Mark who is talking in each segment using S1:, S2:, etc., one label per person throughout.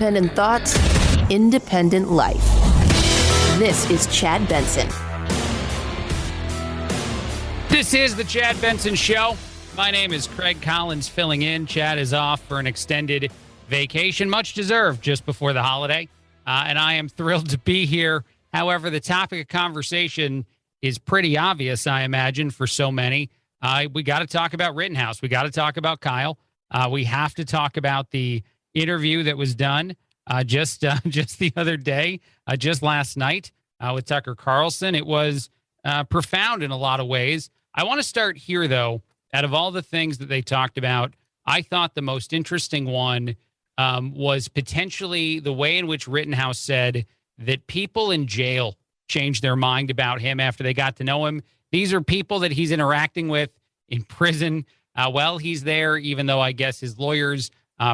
S1: Independent thoughts, independent life. This is Chad Benson.
S2: This is the Chad Benson Show. My name is Craig Collins filling in. Chad is off for an extended vacation, much deserved just before the holiday. And I am thrilled to be here. However, the topic of conversation is pretty obvious, I imagine, for so many. We got to talk about Rittenhouse. We got to talk about Kyle. We have to talk about the interview that was done just the other day, just last night with Tucker Carlson. It was profound in a lot of ways. I want to start here, though. Out of all the things that they talked about, I thought the most interesting one was potentially the way in which Rittenhouse said that people in jail changed their mind about him after they got to know him. These are people that he's interacting with in prison while he's there, even though I guess his lawyers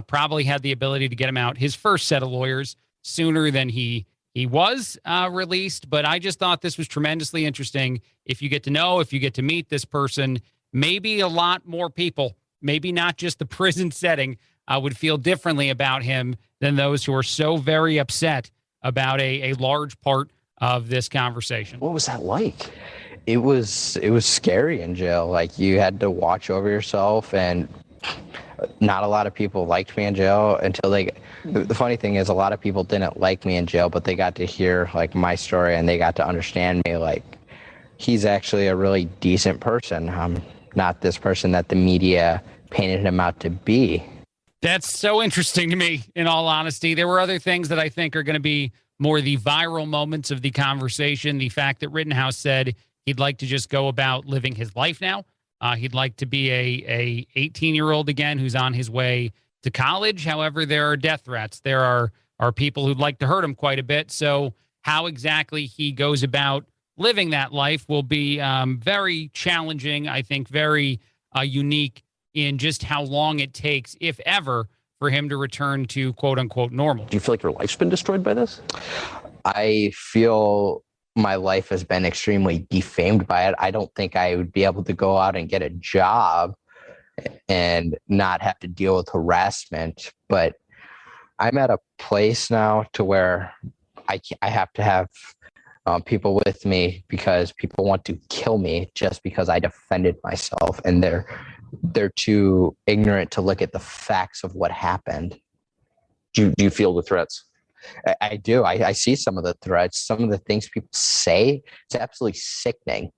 S2: probably had the ability to get him out, his first set of lawyers, sooner than he was released. But I just thought this was tremendously interesting. If you get to know, if you get to meet this person, maybe a lot more people, maybe not just the prison setting, would feel differently about him than those who are so very upset about a large part of this conversation.
S3: What was that like? It was scary in jail. Like, you had to watch over yourself, and not a lot of people liked me in jail until the funny thing is, a lot of people didn't like me in jail, but they got to hear like my story and they got to understand me. Like, he's actually a really decent person. Not this person that the media painted him out to be.
S2: That's so interesting to me, in all honesty. There were other things that I think are going to be more the viral moments of the conversation. The fact that Rittenhouse said he'd like to just go about living his life now. He'd like to be a 18-year-old again who's on his way to college. However, there are death threats. There are people who'd like to hurt him quite a bit. So how exactly he goes about living that life will be very challenging, I think, very unique in just how long it takes, if ever, for him to return to quote-unquote normal.
S4: Do you feel like your life's been destroyed by this?
S3: I feel my life has been extremely defamed by it. I don't think I would be able to go out and get a job and not have to deal with harassment. But I'm at a place now to where I have to have people with me because people want to kill me just because I defended myself, and they're too ignorant to look at the facts of what happened.
S4: Do you feel the threats?
S3: I do. I see some of the threats, some of the things people say. It's absolutely sickening.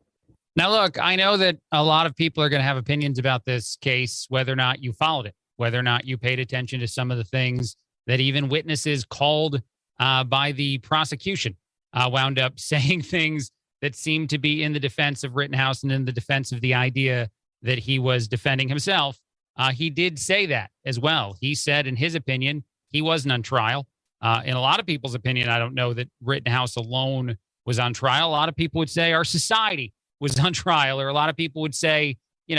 S2: Now, look, I know that a lot of people are going to have opinions about this case, whether or not you followed it, whether or not you paid attention to some of the things that even witnesses called by the prosecution wound up saying things that seemed to be in the defense of Rittenhouse and in the defense of the idea that he was defending himself. He did say that as well. He said, in his opinion, he wasn't on trial. In a lot of people's opinion, I don't know that Rittenhouse alone was on trial. A lot of people would say our society was on trial, or a lot of people would say,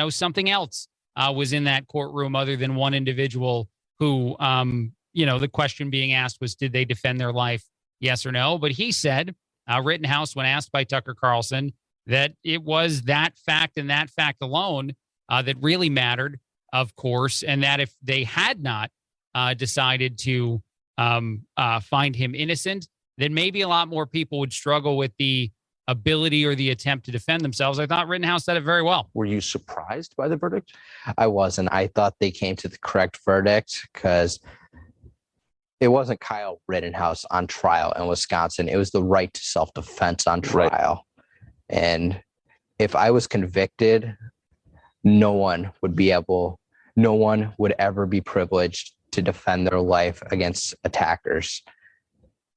S2: something else was in that courtroom other than one individual who, the question being asked was, did they defend their life? Yes or no? But he said, Rittenhouse, when asked by Tucker Carlson, that it was that fact and that fact alone that really mattered, of course, and that if they had not decided to find him innocent, then maybe a lot more people would struggle with the ability or the attempt to defend themselves. I thought Rittenhouse said it very well.
S4: Were you surprised by the verdict?
S3: I wasn't. I thought they came to the correct verdict because it wasn't Kyle Rittenhouse on trial in Wisconsin. It was the right to self-defense on trial. Right. And if I was convicted, no one would ever be privileged to defend their life against attackers.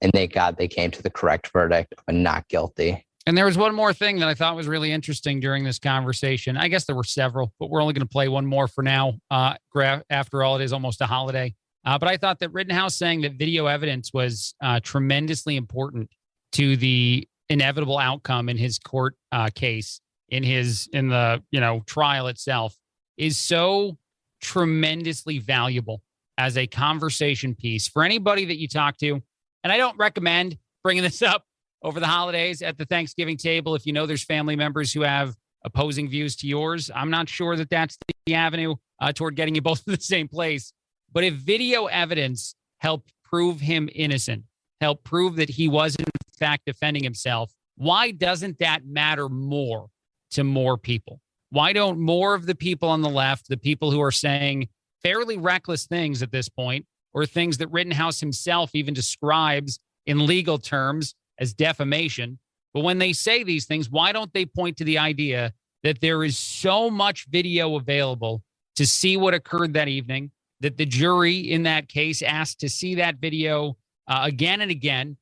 S3: And thank God they came to the correct verdict of not guilty.
S2: And there was one more thing that I thought was really interesting during this conversation. I guess there were several, but we're only going to play one more for now. After all, it is almost a holiday. But I thought that Rittenhouse saying that video evidence was tremendously important to the inevitable outcome in his court case, in the trial itself, is so tremendously valuable as a conversation piece for anybody that you talk to. And I don't recommend bringing this up over the holidays at the Thanksgiving table if you know there's family members who have opposing views to yours. I'm not sure that that's the avenue toward getting you both to the same place. But if video evidence helped prove him innocent, help prove that he was in fact defending himself, why doesn't that matter more to more people? Why don't more of the people on the left, the people who are saying fairly reckless things at this point, or things that Rittenhouse himself even describes in legal terms as defamation, but when they say these things, why don't they point to the idea that there is so much video available to see what occurred that evening, that the jury in that case asked to see that video again and again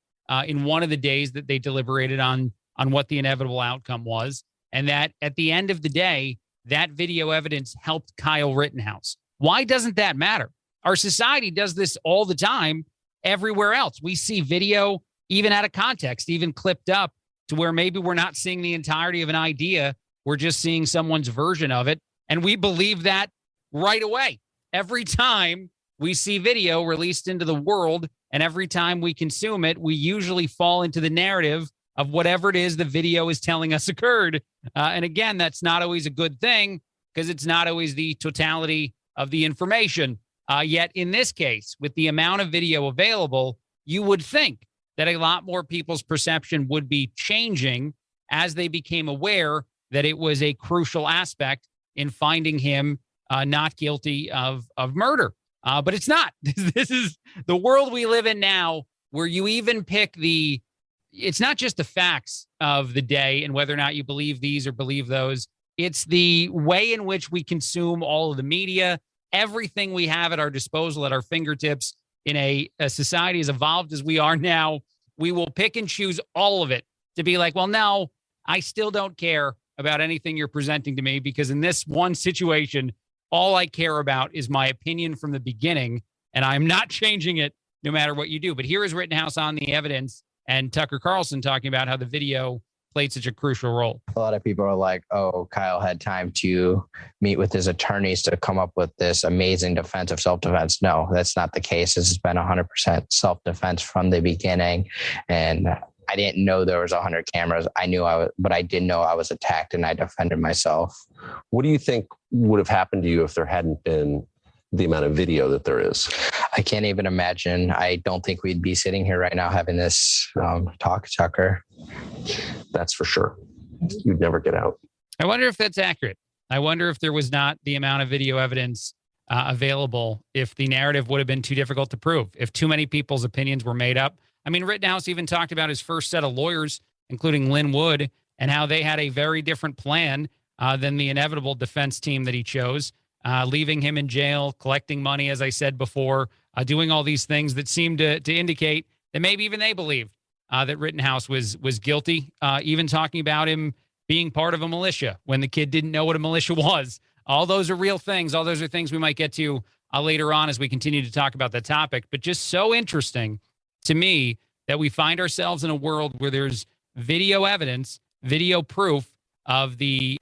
S2: in one of the days that they deliberated on what the inevitable outcome was, and that at the end of the day, that video evidence helped Kyle Rittenhouse? Why doesn't that matter? Our society does this all the time everywhere else. We see video even out of context, even clipped up to where maybe we're not seeing the entirety of an idea. We're just seeing someone's version of it. And we believe that right away. Every time we see video released into the world and every time we consume it, we usually fall into the narrative of whatever it is the video is telling us occurred. And again, that's not always a good thing because it's not always the totality of the information. Yet in this case, with the amount of video available, you would think that a lot more people's perception would be changing as they became aware that it was a crucial aspect in finding him not guilty of murder. But it's not. This is the world we live in now, where you even pick it's not just the facts of the day and whether or not you believe these or believe those. It's the way in which we consume all of the media, everything we have at our disposal, at our fingertips. In a society as evolved as we are now, we will pick and choose all of it to be like, well, no, I still don't care about anything you're presenting to me because in this one situation, all I care about is my opinion from the beginning, and I'm not changing it no matter what you do. But here is Rittenhouse on the evidence and Tucker Carlson talking about how the video played such a crucial role.
S3: A lot of people are like, oh, Kyle had time to meet with his attorneys to come up with this amazing defense of self-defense. No, that's not the case. This has been 100% self-defense from the beginning. And I didn't know there was 100 cameras. I knew but I did know I was attacked and I defended myself.
S4: What do you think would have happened to you if there hadn't been the amount of video that there is?
S3: I can't even imagine. I don't think we'd be sitting here right now having this talk, Tucker.
S4: That's for sure. You'd never get out.
S2: I wonder if that's accurate. I wonder if there was not the amount of video evidence available, if the narrative would have been too difficult to prove, if too many people's opinions were made up. I mean, Rittenhouse even talked about his first set of lawyers, including Lynn Wood, and how they had a very different plan than the inevitable defense team that he chose, leaving him in jail, collecting money, as I said before, doing all these things that seemed to indicate that maybe even they believed that Rittenhouse was guilty, even talking about him being part of a militia when the kid didn't know what a militia was. All those are real things. All those are things we might get to later on as we continue to talk about the topic. But just so interesting to me that we find ourselves in a world where there's video evidence, video proof of the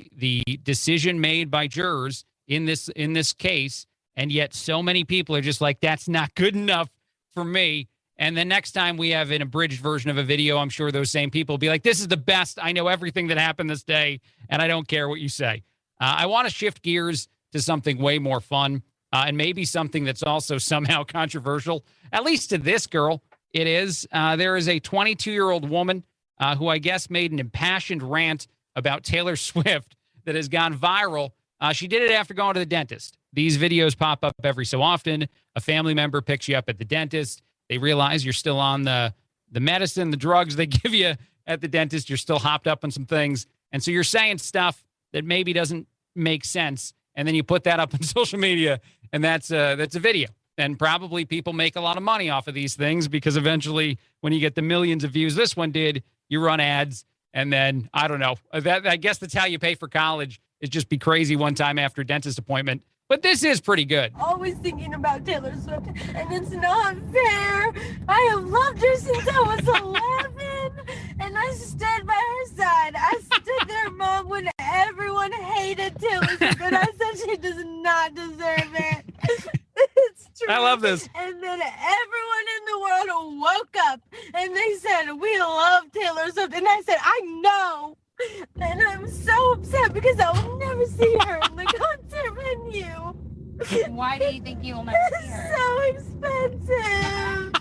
S2: decision made by jurors in this case, and yet so many people are just like, that's not good enough for me. And the next time we have an abridged version of a video, I'm sure those same people will be like, this is the best. I know everything that happened this day, and I don't care what you say. I want to shift gears to something way more fun, and maybe something that's also somehow controversial, at least to this girl. It is. There is a 22-year-old woman who I guess made an impassioned rant about Taylor Swift that has gone viral. She did it after going to the dentist. These videos pop up every so often. A family member picks you up at the dentist. They realize you're still on the medicine, the drugs they give you at the dentist. You're still hopped up on some things. And so you're saying stuff that maybe doesn't make sense. And then you put that up on social media, and that's a video. And probably people make a lot of money off of these things because eventually when you get the millions of views this one did, you run ads. And then, I don't know, I guess that's how you pay for college, is just be crazy one time after a dentist appointment. But this is pretty good.
S5: Always thinking about Taylor Swift, and it's not fair. I have loved her since I was 11, and I stood by her side. I stood there, Mom, when everyone hated Taylor Swift, and I said she does not deserve it. It's true.
S2: I love this.
S5: And then everyone in the world woke up, and they said, we love Taylor Swift. And I said, I know. And I'm so upset because I will never see her in the concert venue.
S6: Why do you think you will never see her?
S5: It's so expensive.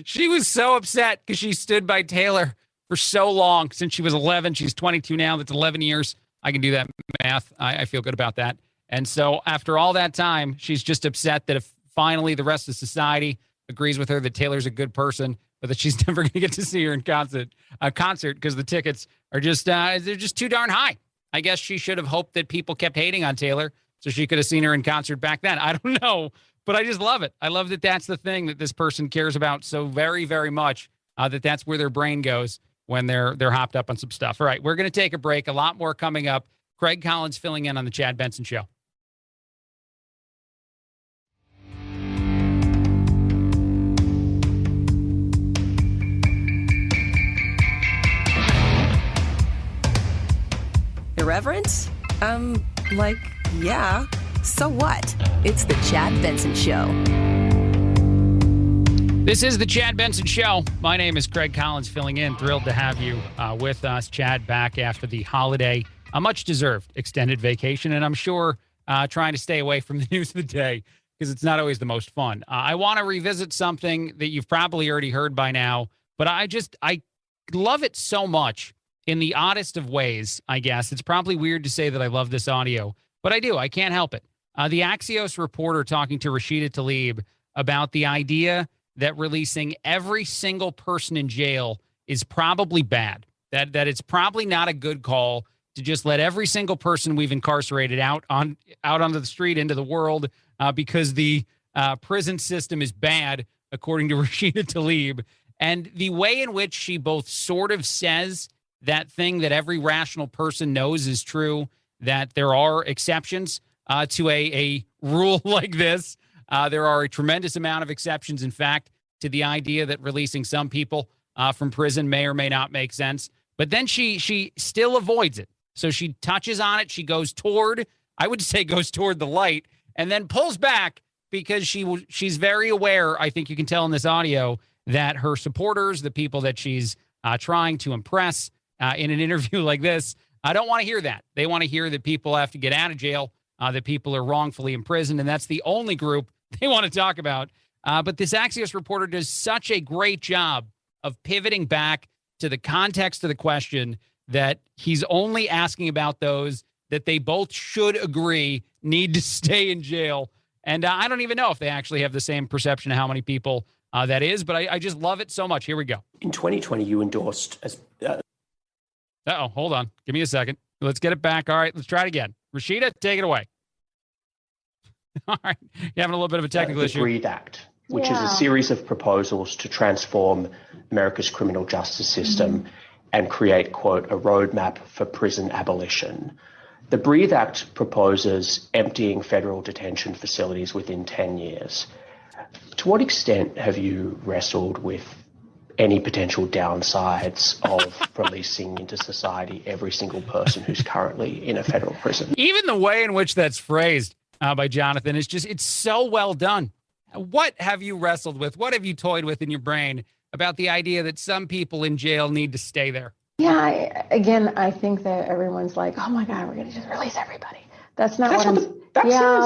S2: She was so upset because she stood by Taylor for so long since she was 11. She's 22 now. That's 11 years. I can do that math. I feel good about that. And so after all that time, she's just upset that if finally the rest of society agrees with her that Taylor's a good person, but that she's never going to get to see her in concert because the tickets are just they're just too darn high. I guess she should have hoped that people kept hating on Taylor so she could have seen her in concert back then. I don't know, but I just love it. I love that that's the thing that this person cares about so very, very much, that's where their brain goes when they're hopped up on some stuff. All right, we're going to take a break. A lot more coming up. Craig Collins filling in on the Chad Benson Show.
S1: Irreverent? Yeah. So what? It's the Chad Benson Show.
S2: This is the Chad Benson Show. My name is Craig Collins filling in. Thrilled to have you with us. Chad back after the holiday, a much-deserved extended vacation, and I'm sure trying to stay away from the news of the day because it's not always the most fun. I want to revisit something that you've probably already heard by now, but I love it so much in the oddest of ways, I guess. It's probably weird to say that I love this audio, but I do. I can't help it. The Axios reporter talking to Rashida Tlaib about the idea that releasing every single person in jail is probably bad, that it's probably not a good call to just let every single person we've incarcerated out onto the street into the world because the prison system is bad, according to Rashida Tlaib. And the way in which she both sort of says that thing that every rational person knows is true, that there are exceptions to a rule like this. There are a tremendous amount of exceptions, in fact, to the idea that releasing some people from prison may or may not make sense. But then she still avoids it. So she touches on it. She goes toward the light and then pulls back because she's very aware, I think you can tell in this audio, that her supporters, the people that she's trying to impress in an interview like this, I don't want to hear that. They want to hear that people have to get out of jail, that people are wrongfully imprisoned, and that's the only group they want to talk about. But this Axios reporter does such a great job of pivoting back to the context of the question that he's only asking about those that they both should agree need to stay in jail. And I don't even know if they actually have the same perception of how many people that is, but I just love it so much. Here we go.
S6: In 2020, you endorsed as...
S2: Hold on. Give me a second. Let's get it back. All right, let's try it again. Rashida, take it away. All right. You're having a little bit of a technical issue.
S6: The Breathe Act, which is a series of proposals to transform America's criminal justice system and create, quote, a roadmap for prison abolition. The Breathe Act proposes emptying federal detention facilities within 10 years. To what extent have you wrestled with any potential downsides of releasing into society every single person who's currently in a federal prison?
S2: Even the way in which that's phrased by Jonathan is just, it's so well done. What have you wrestled with? What have you toyed with in your brain about the idea that some people in jail need to stay there?
S7: Yeah, I think that everyone's like, oh my God, we're going to just release everybody. That's not what I'm...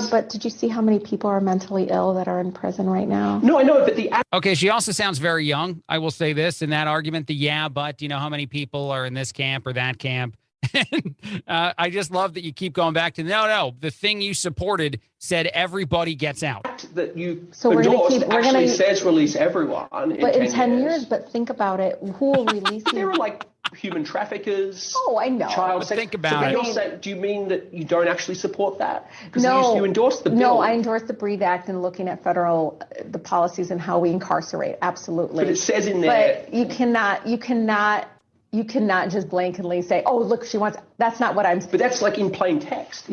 S7: But did you see how many people are mentally ill that are in prison right now?
S6: No, I know, but the...
S2: Okay, she also sounds very young. I will say this in that argument, but you know how many people are in this camp or that camp? And I just love that you keep going back to, no, the thing you supported said everybody gets out.
S6: That you endorsed actually says release everyone.
S7: But in 10 years, but think about it. Who will release you?
S6: There are like human traffickers.
S7: Oh, I know.
S6: Child sex.
S2: Think about
S6: it. Do you mean that you don't actually support that? Because you endorsed the bill.
S7: No, I endorsed the Breathe Act and looking at the policies and how we incarcerate. Absolutely.
S6: But it says in there.
S7: But you cannot just blankly say, oh, look, she wants, that's not what I'm saying.
S6: But that's like in plain text.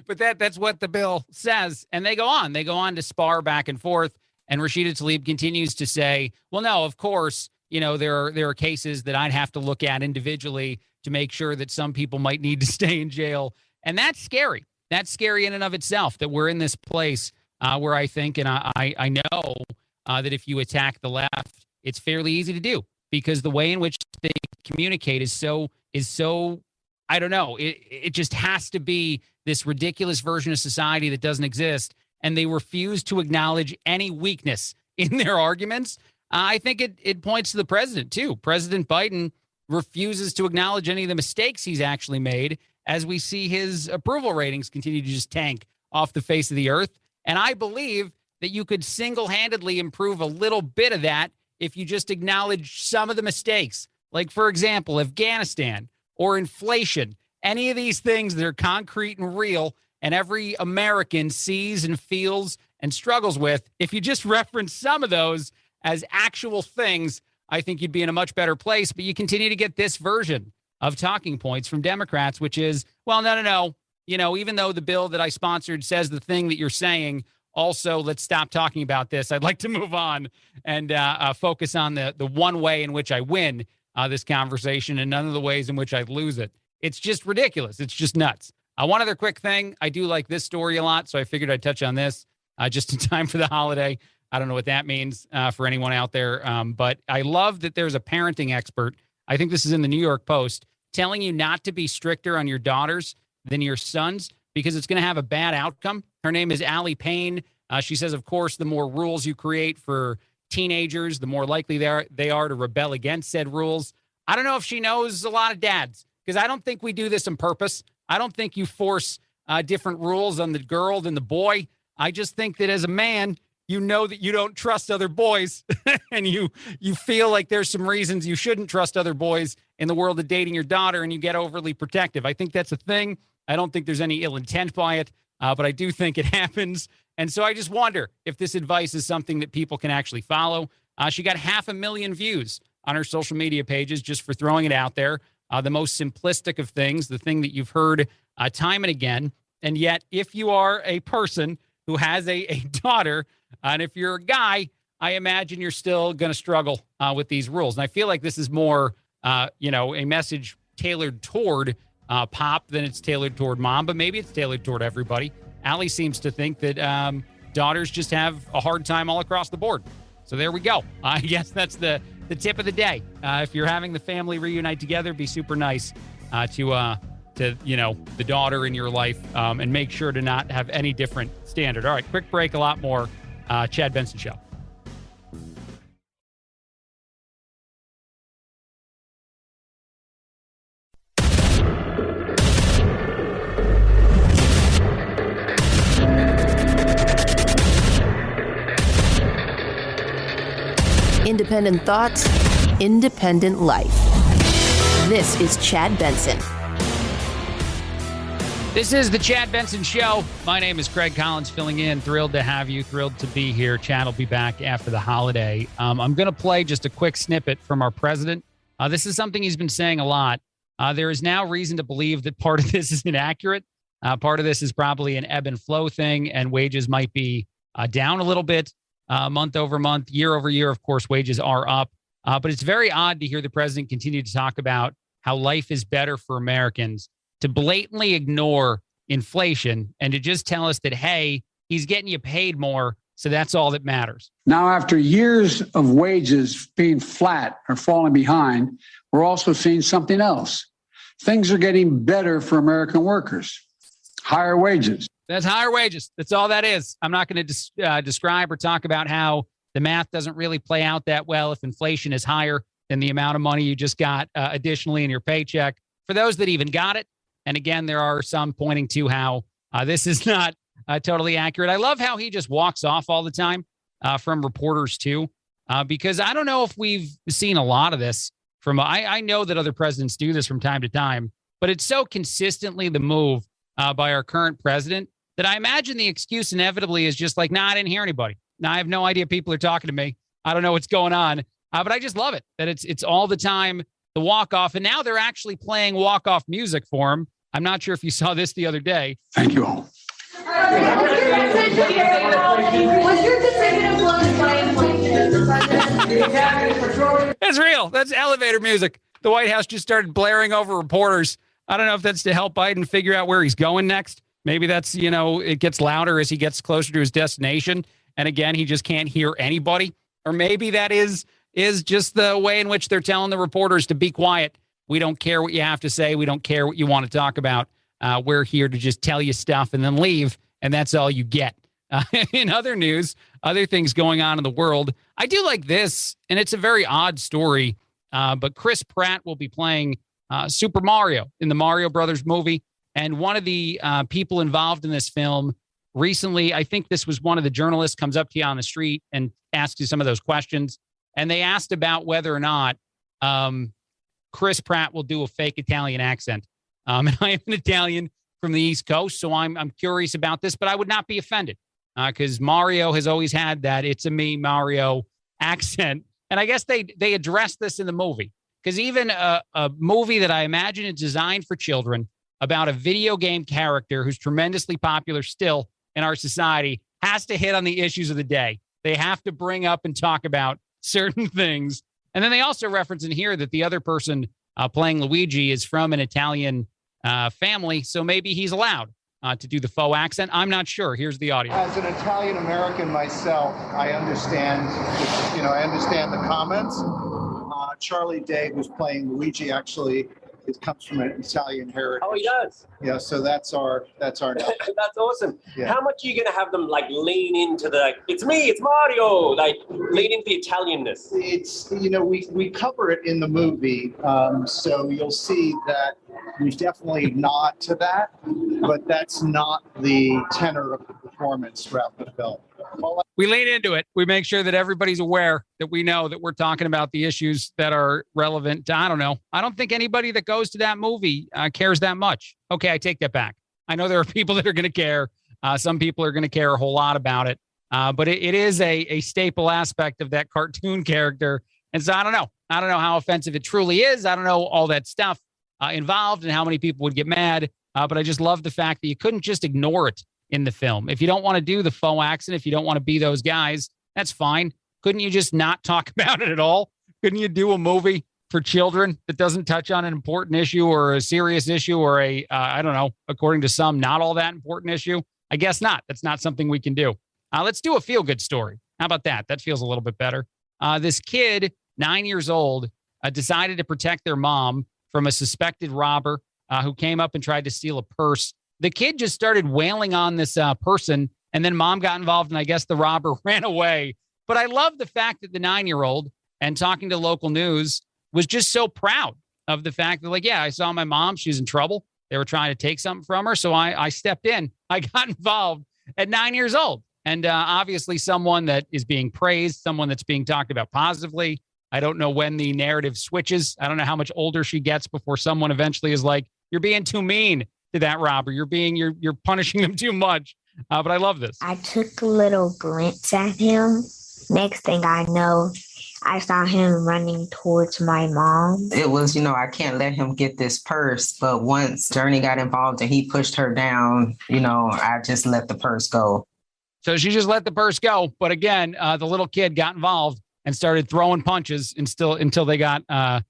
S2: But that's what the bill says. And they go on to spar back and forth. And Rashida Tlaib continues to say, well, no, of course, there are cases that I'd have to look at individually to make sure that some people might need to stay in jail. And that's scary. That's scary in and of itself, that we're in this place where I think, and I know that if you attack the left, it's fairly easy to do. Because the way in which they communicate is so I don't know. It just has to be this ridiculous version of society that doesn't exist, and they refuse to acknowledge any weakness in their arguments, I think it points to the president, too. President Biden refuses to acknowledge any of the mistakes he's actually made as we see his approval ratings continue to just tank off the face of the earth. And I believe that you could single-handedly improve a little bit of that if you just acknowledge some of the mistakes. Like, for example, Afghanistan or inflation, any of these things that are concrete and real and every American sees and feels and struggles with. If you just reference some of those as actual things, I think you'd be in a much better place. But you continue to get this version of talking points from Democrats, which is, well, no. You know, even though the bill that I sponsored says the thing that you're saying, also, let's stop talking about this. I'd like to move on and focus on the one way in which I win this conversation and none of the ways in which I lose it. It's just ridiculous. It's just nuts. One other quick thing. I do like this story a lot, so I figured I'd touch on this just in time for the holiday. I don't know what that means for anyone out there, but I love that there's a parenting expert. I think this is in the New York Post, telling you not to be stricter on your daughters than your sons because it's going to have a bad outcome. Her name is Allie Payne. She says, of course, the more rules you create for teenagers, the more likely they are to rebel against said rules. I don't know if she knows a lot of dads because I don't think we do this on purpose. I don't think you force different rules on the girl than the boy. I just think that as a man, you know that you don't trust other boys and you feel like there's some reasons you shouldn't trust other boys in the world of dating your daughter and you get overly protective. I think that's a thing. I don't think there's any ill intent by it, but I do think it happens. And so I just wonder if this advice is something that people can actually follow. She got 500,000 views on her social media pages just for throwing it out there. The most simplistic of things, the thing that you've heard time and again. And yet, if you are a person who has a daughter, and if you're a guy, I imagine you're still going to struggle with these rules. And I feel like this is more, a message tailored toward Pop than it's tailored toward Mom, but maybe it's tailored toward everybody. Allie seems to think that daughters just have a hard time all across the board. So there we go. I guess that's the tip of the day. If you're having the family reunite together, be super nice to the daughter in your life and make sure to not have any different standard. All right, quick break, a lot more. Chad Benson Show.
S1: Independent thoughts, independent life. This is Chad Benson.
S2: This is the Chad Benson Show. My name is Craig Collins filling in. Thrilled to have you. Thrilled to be here. Chad will be back after the holiday. I'm going to play just a quick snippet from our president. This is something he's been saying a lot. There is now reason to believe that part of this is inaccurate. Part of this is probably an ebb and flow thing, and wages might be down a little bit month over month, year over year. Of course, wages are up. But it's very odd to hear the president continue to talk about how life is better for Americans, to blatantly ignore inflation and to just tell us that, hey, he's getting you paid more, so that's all that matters.
S8: Now, after years of wages being flat or falling behind, we're also seeing something else. Things are getting better for American workers. Higher wages.
S2: That's higher wages. That's all that is. I'm not going to describe or talk about how the math doesn't really play out that well if inflation is higher than the amount of money you just got additionally in your paycheck. For those that even got it, and again, there are some pointing to how this is not totally accurate. I love how he just walks off all the time from reporters too, because I don't know if we've seen a lot of this from, I know that other presidents do this from time to time, but it's so consistently the move by our current president that I imagine the excuse inevitably is just like, I didn't hear anybody. I have no idea people are talking to me. I don't know what's going on, but I just love it that it's all the time the walk-off, and now they're actually playing walk-off music for him. I'm not sure if you saw this the other day.
S8: Thank you all.
S2: It's real. That's elevator music. The White House just started blaring over reporters. I don't know if that's to help Biden figure out where he's going next. Maybe that's, it gets louder as he gets closer to his destination. And again, he just can't hear anybody. Or maybe that is just the way in which they're telling the reporters to be quiet. We don't care what you have to say. We don't care what you want to talk about. We're here to just tell you stuff and then leave. And that's all you get. In other news, other things going on in the world, I do like this, and it's a very odd story, but Chris Pratt will be playing Super Mario in the Mario Brothers movie. And one of the people involved in this film recently, I think this was one of the journalists, comes up to you on the street and asks you some of those questions. And they asked about whether or not Chris Pratt will do a fake Italian accent. And I am an Italian from the East Coast, so I'm curious about this, but I would not be offended because Mario has always had that "it's a me, Mario" accent. And I guess they addressed this in the movie because even a movie that I imagine is designed for children about a video game character who's tremendously popular still in our society has to hit on the issues of the day. They have to bring up and talk about certain things. And then they also reference in here that the other person playing Luigi is from an Italian family, so maybe he's allowed to do the faux accent. I'm not sure. Here's the audio.
S9: As an Italian American myself, I understand the comments. Charlie Day, who's playing Luigi, actually comes from an Italian heritage.
S10: Oh, he does.
S9: Yeah, so that's our.
S10: That's awesome.
S9: Yeah.
S10: How much are you gonna have them like lean into the "it's me, it's Mario," like lean into the Italianness?
S9: It's we cover it in the movie, so you'll see that we definitely nod to that, but that's not the tenor of the performance throughout the film.
S2: We lean into it. We make sure that everybody's aware that we know that we're talking about the issues that are relevant to, I don't know. I don't think anybody that goes to that movie cares that much. Okay, I take that back. I know there are people that are going to care. Some people are going to care a whole lot about it. But it is a staple aspect of that cartoon character. And so I don't know. I don't know how offensive it truly is. I don't know all that stuff involved and how many people would get mad. But I just love the fact that you couldn't just ignore it in the film. If you don't want to do the faux accent, if you don't want to be those guys, that's fine. Couldn't you just not talk about it at all? Couldn't you do a movie for children that doesn't touch on an important issue or a serious issue or I don't know, according to some, not all that important issue? I guess not. That's not something we can do. Let's do a feel-good story. How about that? That feels a little bit better. This kid, 9 years old, decided to protect their mom from a suspected robber who came up and tried to steal a purse. The kid just started wailing on this person, and then mom got involved, and I guess the robber ran away. But I love the fact that the 9-year-old, and talking to local news, was just so proud of the fact that, like, yeah, I saw my mom. She was in trouble. They were trying to take something from her, so I stepped in. I got involved at 9 years old. And obviously someone that is being praised, someone that's being talked about positively. I don't know when the narrative switches. I don't know how much older she gets before someone eventually is like, you're being too mean to that robber. You're punishing them too much. But I love this.
S11: I took a little glance at him. Next thing I know, I saw him running towards my mom.
S12: It was, I can't let him get this purse. But once Journey got involved and he pushed her down, I just let the purse go.
S2: So she just let the purse go. But again, the little kid got involved and started throwing punches until they got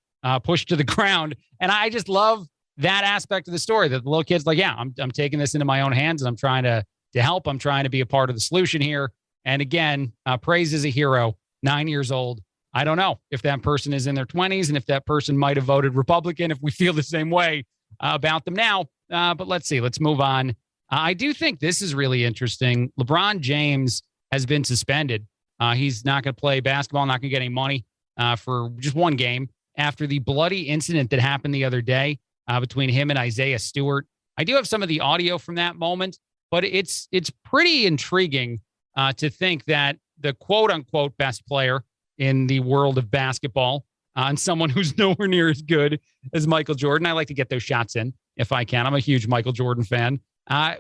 S2: pushed to the ground. And I just love that aspect of the story, that the little kid's like, yeah, I'm taking this into my own hands and I'm trying to help. I'm trying to be a part of the solution here. And again, praise as a hero, 9 years old. I don't know if that person is in their 20s and if that person might have voted Republican, if we feel the same way about them now. But let's see. Let's move on. I do think this is really interesting. LeBron James has been suspended. He's not going to play basketball, not going to get any money for just one game after the bloody incident that happened the other day between him and Isaiah Stewart. I do have some of the audio from that moment, but it's pretty intriguing to think that the quote-unquote best player in the world of basketball and someone who's nowhere near as good as Michael Jordan, I like to get those shots in if I can. I'm a huge Michael Jordan fan.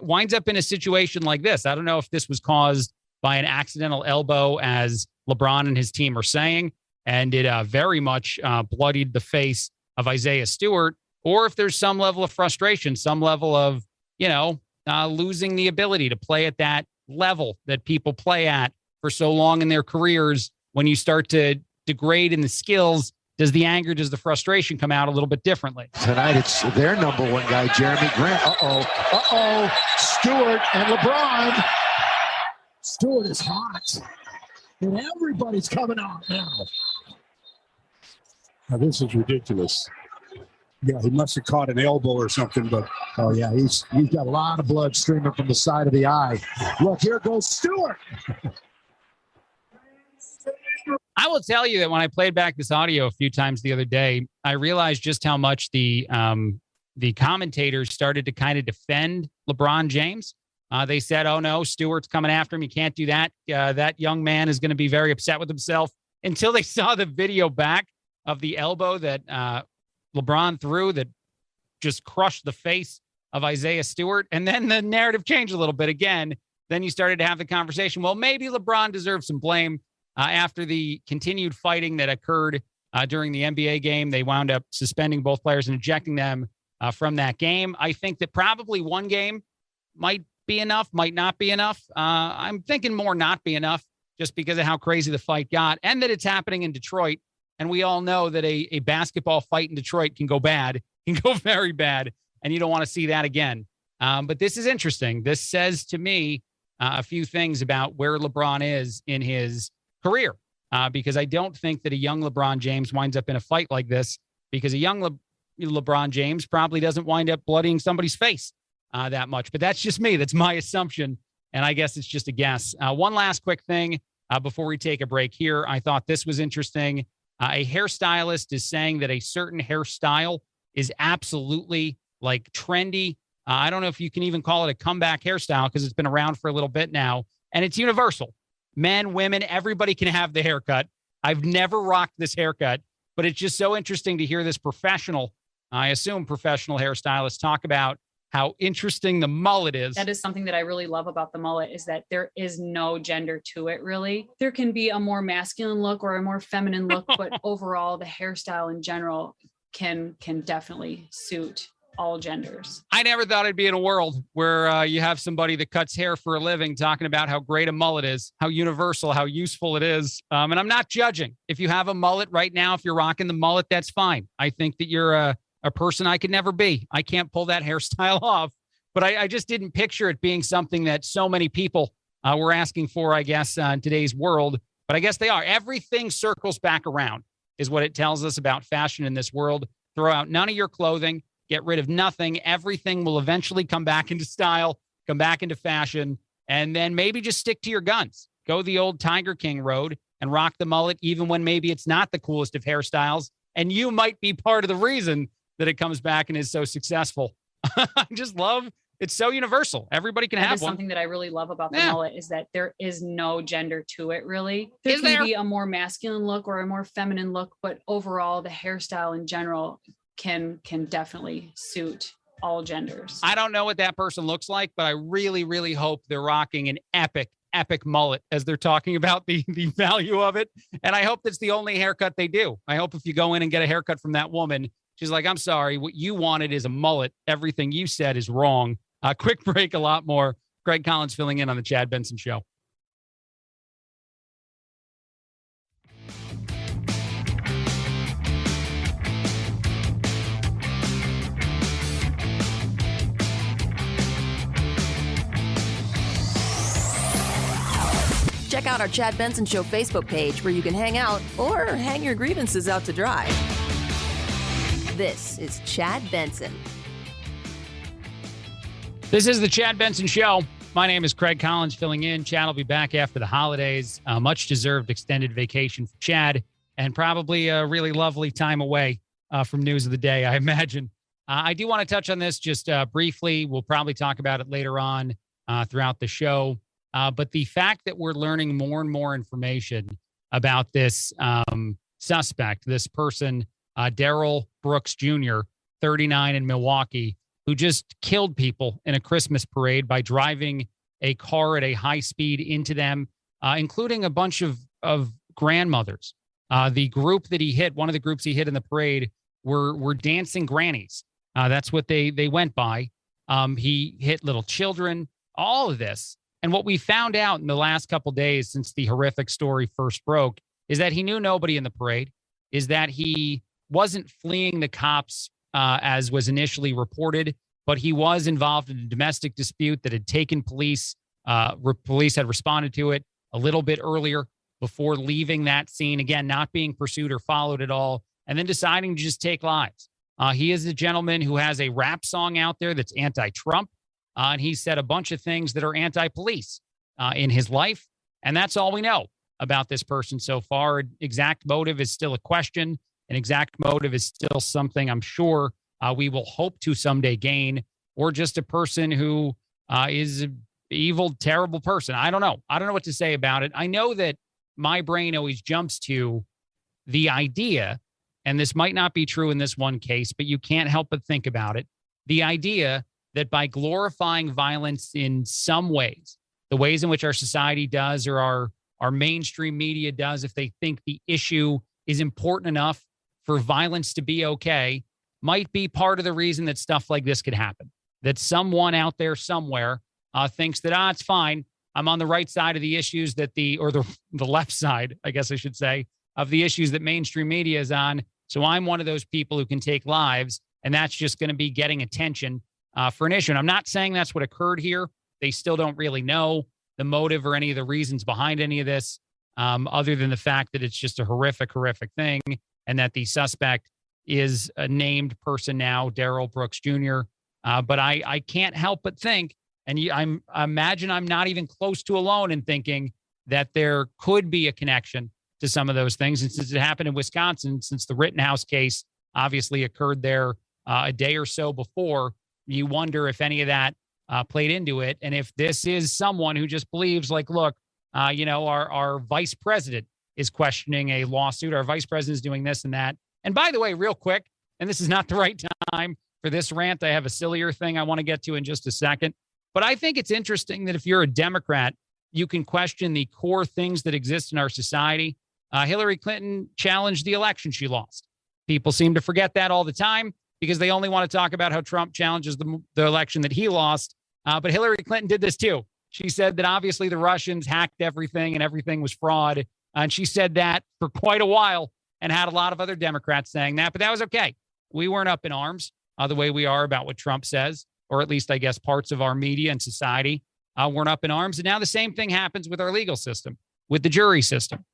S2: Winds up in a situation like this. I don't know if this was caused by an accidental elbow, as LeBron and his team are saying, and it very much bloodied the face of Isaiah Stewart, or if there's some level of frustration, some level of, losing the ability to play at that level that people play at for so long in their careers. When you start to degrade in the skills, does the anger, does the frustration come out a little bit differently?
S13: Tonight, it's their number one guy, Jeremy Grant. Stewart and LeBron. Stewart is hot. And everybody's coming out now. Now, this is ridiculous. Yeah, he must have caught an elbow or something, but oh yeah, he's got a lot of blood streaming from the side of the eye. Look, here goes Stewart.
S2: I will tell you that when I played back this audio a few times the other day, I realized just how much the commentators started to kind of defend LeBron James. They said, "Oh no, Stewart's coming after him. You can't do that. That young man is going to be very upset with himself." Until they saw the video back of the elbow that LeBron threw that just crushed the face of Isaiah Stewart. And then the narrative changed a little bit again. Then you started to have the conversation. Well, maybe LeBron deserves some blame after the continued fighting that occurred during the NBA game. They wound up suspending both players and ejecting them from that game. I think that probably one game might be enough, might not be enough. I'm thinking more not be enough just because of how crazy the fight got and that it's happening in Detroit. And we all know that a basketball fight in Detroit can go bad, can go very bad, and you don't want to see that again. But this is interesting. This says to me a few things about where LeBron is in his career, because I don't think that a young LeBron James winds up in a fight like this, because a young LeBron James probably doesn't wind up bloodying somebody's face that much. But that's just me. That's my assumption, and I guess it's just a guess. One last quick thing before we take a break here. I thought this was interesting. A hairstylist is saying that a certain hairstyle is absolutely like trendy. I don't know if you can even call it a comeback hairstyle because it's been around for a little bit now, and it's universal. Men, women, everybody can have the haircut. I've never rocked this haircut, but it's just so interesting to hear this professional, I assume professional hairstylist, talk about how interesting the mullet is.
S14: That is something that I really love about the mullet, is that there is no gender to it, really. There can be a more masculine look or a more feminine look, but overall, the hairstyle in general can definitely suit all genders.
S2: I never thought I'd be in a world where you have somebody that cuts hair for a living talking about how great a mullet is, how universal, how useful it is. And I'm not judging. If you have a mullet right now, if you're rocking the mullet, that's fine. I think that you're a person I could never be. I can't pull that hairstyle off, but I just didn't picture it being something that so many people were asking for, I guess, in today's world. But I guess they are. Everything circles back around is what it tells us about fashion in this world. Throw out none of your clothing, get rid of nothing. Everything will eventually come back into style, come back into fashion, and then maybe just stick to your guns. Go the old Tiger King road and rock the mullet, even when maybe it's not the coolest of hairstyles. And you might be part of the reason that it comes back and is so successful. I just love, it's so universal. Everybody can have one.
S14: That is something that I really love about the mullet, is that there is no gender to it, really. There
S2: Is
S14: can
S2: there?
S14: be a more masculine look or a more feminine look, but overall, the hairstyle in general can definitely suit all genders.
S2: I don't know what that person looks like, but I really, really hope they're rocking an epic mullet as they're talking about the value of it. And I hope that's the only haircut they do. I hope if you go in and get a haircut from that woman, she's like, I'm sorry, what you wanted is a mullet. Everything you said is wrong. Quick break, a lot more. Greg Collins filling in on the Chad Benson Show.
S1: Check out our Chad Benson Show Facebook page where you can hang out or hang your grievances out to dry. This is Chad Benson.
S2: This is the Chad Benson Show. My name is Craig Collins filling in. Chad will be back after the holidays. Much deserved extended vacation for Chad, and probably a really lovely time away from news of the day, I imagine. I do want to touch on this just briefly. We'll probably talk about it later on throughout the show. But the fact that we're learning more and more information about this suspect, this person, Darrell Brooks Jr., 39 in Milwaukee, who just killed people in a Christmas parade by driving a car at a high speed into them, including a bunch of grandmothers. The group that he hit, one of the groups he hit in the parade, were dancing grannies. That's what they went by. He hit little children, all of this. And what we found out in the last couple days since the horrific story first broke is that he knew nobody in the parade, is that he wasn't fleeing the cops as was initially reported, but he was involved in a domestic dispute that had taken police. Police had responded to it a little bit earlier before leaving that scene, again, not being pursued or followed at all, and then deciding to just take lives. He is a gentleman who has a rap song out there that's anti-Trump. And he said a bunch of things that are anti-police in his life. And that's all we know about this person so far. Exact motive is still a question. An exact motive is still something I'm sure we will hope to someday gain, or just a person who is an evil, terrible person. I don't know. I don't know what to say about it. I know that my brain always jumps to the idea, and this might not be true in this one case, but you can't help but think about it. The idea that by glorifying violence in some ways, the ways in which our society does, or our mainstream media does, if they think the issue is important enough for violence to be okay, might be part of the reason that stuff like this could happen. That someone out there somewhere thinks that, it's fine. I'm on the right side of the issues that the left side, I guess I should say, of the issues that mainstream media is on. So I'm one of those people who can take lives, and that's just going to be getting attention for an issue. And I'm not saying that's what occurred here. They still don't really know the motive or any of the reasons behind any of this, other than the fact that it's just a horrific, horrific thing, and that the suspect is a named person now, Darrell Brooks Jr. But I can't help but think, and I imagine I'm not even close to alone in thinking that there could be a connection to some of those things. And since it happened in Wisconsin, since the Rittenhouse case obviously occurred there a day or so before, you wonder if any of that played into it. And if this is someone who just believes, like, look, our vice president is questioning a lawsuit. Our vice president is doing this and that. And by the way, real quick, and this is not the right time for this rant. I have a sillier thing I want to get to in just a second. But I think it's interesting that if you're a Democrat, you can question the core things that exist in our society. Hillary Clinton challenged the election she lost. People seem to forget that all the time because they only want to talk about how Trump challenges the election that he lost. But Hillary Clinton did this too. She said that obviously the Russians hacked everything and everything was fraud. And she said that for quite a while and had a lot of other Democrats saying that. But that was okay. We weren't up in arms the way we are about what Trump says, or at least I guess parts of our media and society weren't up in arms. And now the same thing happens with our legal system, with the jury system.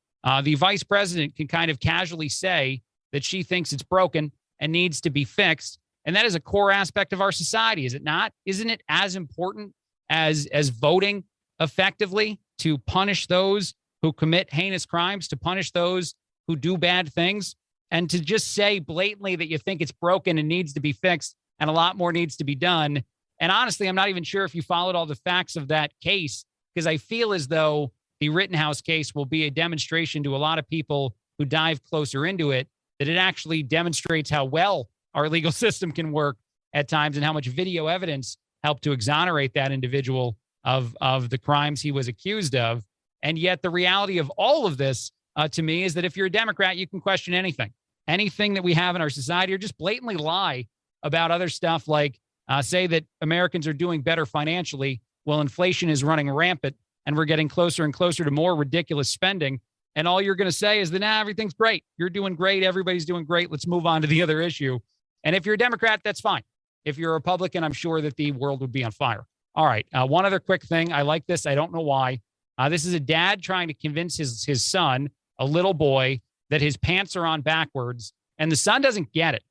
S2: The vice president can kind of casually say that she thinks it's broken and needs to be fixed. And that is a core aspect of our society, is it not? Isn't it as important as voting effectively to punish those who commit heinous crimes, to punish those who do bad things? And to just say blatantly that you think it's broken and needs to be fixed and a lot more needs to be done. And honestly, I'm not even sure if you followed all the facts of that case, because I feel as though the Rittenhouse case will be a demonstration to a lot of people who dive closer into it, that it actually demonstrates how well our legal system can work at times and how much video evidence helped to exonerate that individual of the crimes he was accused of. And yet the reality of all of this, to me, is that if you're a Democrat, you can question anything that we have in our society, or just blatantly lie about other stuff, like say that Americans are doing better financially while inflation is running rampant and we're getting closer and closer to more ridiculous spending. And all you're going to say is that, everything's great. You're doing great. Everybody's doing great. Let's move on to the other issue. And if you're a Democrat, that's fine. If you're a Republican, I'm sure that the world would be on fire. All right. One other quick thing. I like this. I don't know why. This is a dad trying to convince his son, a little boy, that his pants are on backwards. And the son doesn't get it.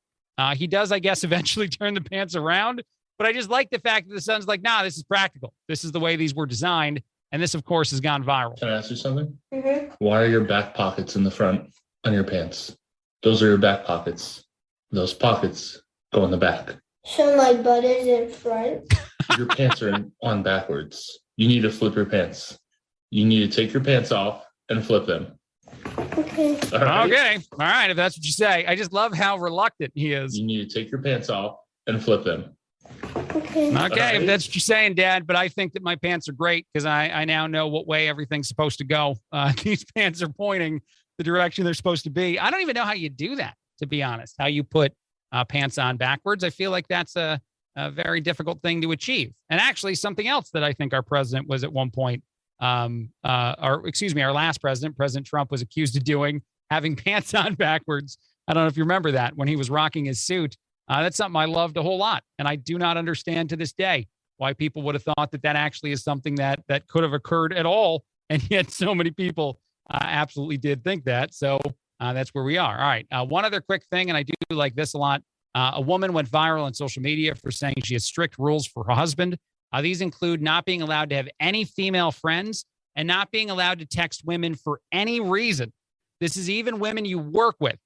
S2: He does, I guess, eventually turn the pants around. But I just like the fact that the son's like, nah, this is practical. This is the way these were designed. And this, of course, has gone viral.
S15: Can I ask you something?
S5: Mm-hmm.
S15: Why are your back pockets in the front on your pants? Those are your back pockets. Those pockets go in the back.
S5: So my butt is in front.
S15: Your pants are on backwards. You need to flip your pants. You need to take your pants off and flip them.
S5: Okay.
S15: All right?
S2: Okay. All right. If that's what you say. I just love how reluctant he is.
S15: You need to take your pants off and flip them.
S5: Okay.
S2: Okay,
S15: Right.
S2: if that's what you're saying, Dad, but I think that my pants are great because I now know what way everything's supposed to go. These pants are pointing the direction they're supposed to be. I don't even know how you do that, to be honest, how you put pants on backwards. I feel like that's a very difficult thing to achieve. And actually something else that I think our president was at one point, our last president, President Trump, was accused of doing, having pants on backwards. I don't know if you remember that when he was rocking his suit. That's something I loved a whole lot. And I do not understand to this day why people would have thought that actually is something that could have occurred at all. And yet so many people absolutely did think that. So that's where we are. All right. One other quick thing, and I do like this a lot. A woman went viral on social media for saying she has strict rules for her husband. These include not being allowed to have any female friends and not being allowed to text women for any reason. This is even women you work with.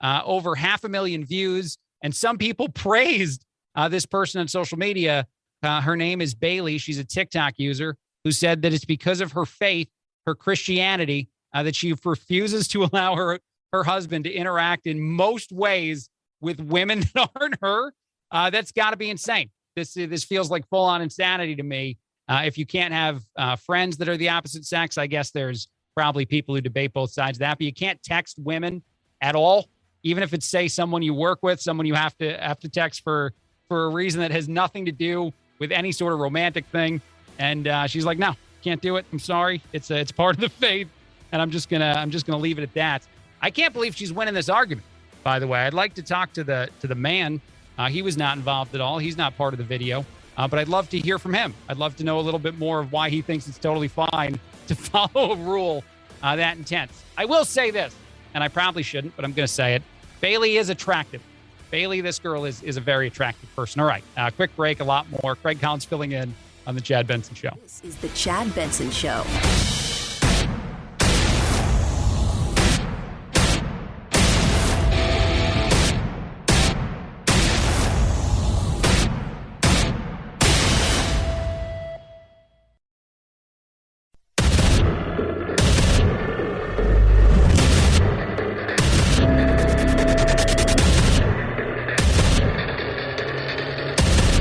S2: Over 500,000 views. And some people praised this person on social media. Her name is Bailey. She's a TikTok user who said that it's because of her faith, her Christianity, that she refuses to allow her husband to interact in most ways with women that aren't her. That's got to be insane. This feels like full-on insanity to me. If you can't have friends that are the opposite sex, I guess there's probably people who debate both sides of that. But you can't text women at all, even if it's, say, someone you work with, someone you have to text for a reason that has nothing to do with any sort of romantic thing. And she's like, no, can't do it. I'm sorry. It's part of the faith, and I'm just gonna leave it at that. I can't believe she's winning this argument. By the way, I'd like to talk to the man. He was not involved at all. He's not part of the video. But I'd love to hear from him. I'd love to know a little bit more of why he thinks it's totally fine to follow a rule that intense. I will say this, and I probably shouldn't, but I'm going to say it. Bailey is attractive. Bailey, this girl is a very attractive person. All right, quick break, a lot more. Craig Collins filling in on The Chad Benson Show.
S1: This is The Chad Benson Show.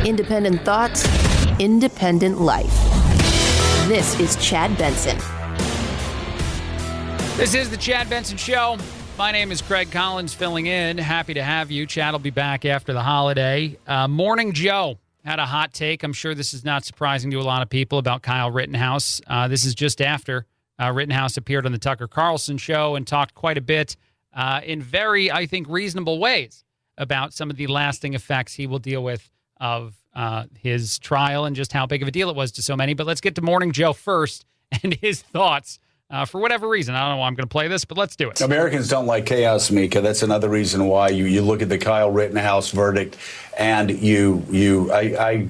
S1: Independent thoughts, independent life. This is Chad Benson.
S2: This is the Chad Benson Show. My name is Craig Collins filling in. Happy to have you. Chad will be back after the holiday. Morning Joe had a hot take. I'm sure this is not surprising to a lot of people about Kyle Rittenhouse. This is just after Rittenhouse appeared on the Tucker Carlson show and talked quite a bit in very, I think, reasonable ways about some of the lasting effects he will deal with of his trial and just how big of a deal it was to so many. But let's get to Morning Joe first and his thoughts. For whatever reason, I don't know why I'm going to play this, but let's do it.
S16: Americans don't like chaos, Mika. That's another reason why you look at the Kyle Rittenhouse verdict and I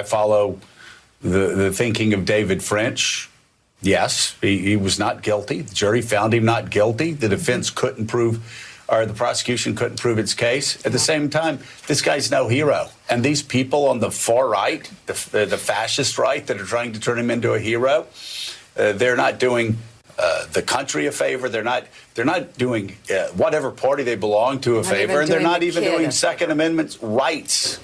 S16: follow the thinking of David French. Yes, he was not guilty. The jury found him not guilty. The defense couldn't prove, or the prosecution couldn't prove its case. At the same time, this guy's no hero. And these people on the far right, the fascist right that are trying to turn him into a hero, they're not doing the country a favor. They're not doing whatever party they belong to a favor. And they're not even doing Second Amendment rights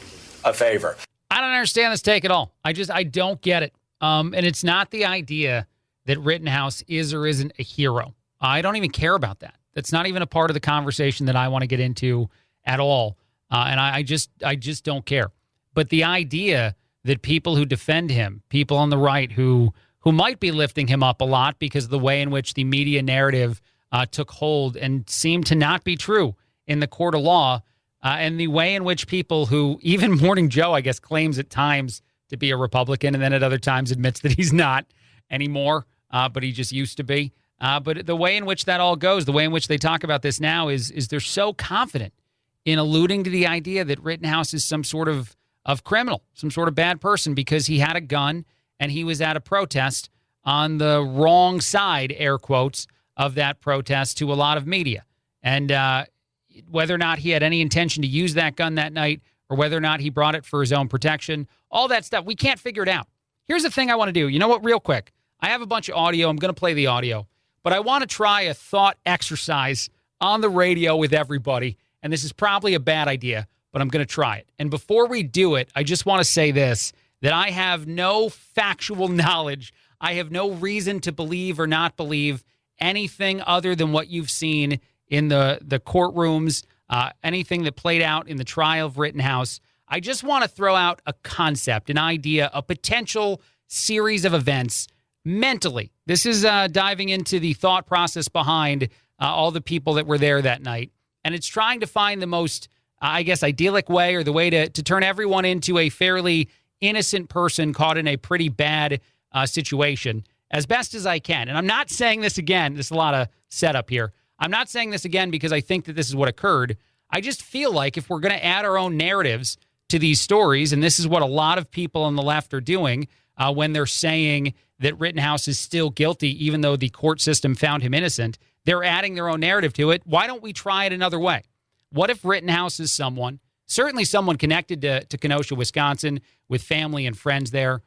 S16: a favor.
S2: I don't understand this take at all. I don't get it. And it's not the idea that Rittenhouse is or isn't a hero. I don't even care about that. That's not even a part of the conversation that I want to get into at all. And I just don't care. But the idea that people who defend him, people on the right who might be lifting him up a lot because of the way in which the media narrative took hold and seemed to not be true in the court of law, and the way in which people who, even Morning Joe, I guess, claims at times to be a Republican and then at other times admits that he's not anymore, but he just used to be. But the way in which that all goes, the way in which they talk about this now is they're so confident in alluding to the idea that Rittenhouse is some sort of criminal, some sort of bad person because he had a gun and he was at a protest on the wrong side, air quotes, of that protest to a lot of media. And whether or not he had any intention to use that gun that night or whether or not he brought it for his own protection, all that stuff, we can't figure it out. Here's the thing I want to do. You know what, real quick? I have a bunch of audio. I'm going to play the audio. But I want to try a thought exercise on the radio with everybody. And this is probably a bad idea, but I'm going to try it. And before we do it, I just want to say this, that I have no factual knowledge. I have no reason to believe or not believe anything other than what you've seen in the courtrooms, anything that played out in the trial of Rittenhouse. I just want to throw out a concept, an idea, a potential series of events mentally. This is diving into the thought process behind all the people that were there that night. And it's trying to find the most, I guess, idyllic way or the way to turn everyone into a fairly innocent person caught in a pretty bad situation as best as I can. And I'm not saying this again. There's a lot of setup here. I'm not saying this again because I think that this is what occurred. I just feel like if we're going to add our own narratives to these stories, and this is what a lot of people on the left are doing when they're saying that Rittenhouse is still guilty, even though the court system found him innocent, they're adding their own narrative to it. Why don't we try it another way? What if Rittenhouse is someone, certainly someone connected to Kenosha, Wisconsin, with family and friends there,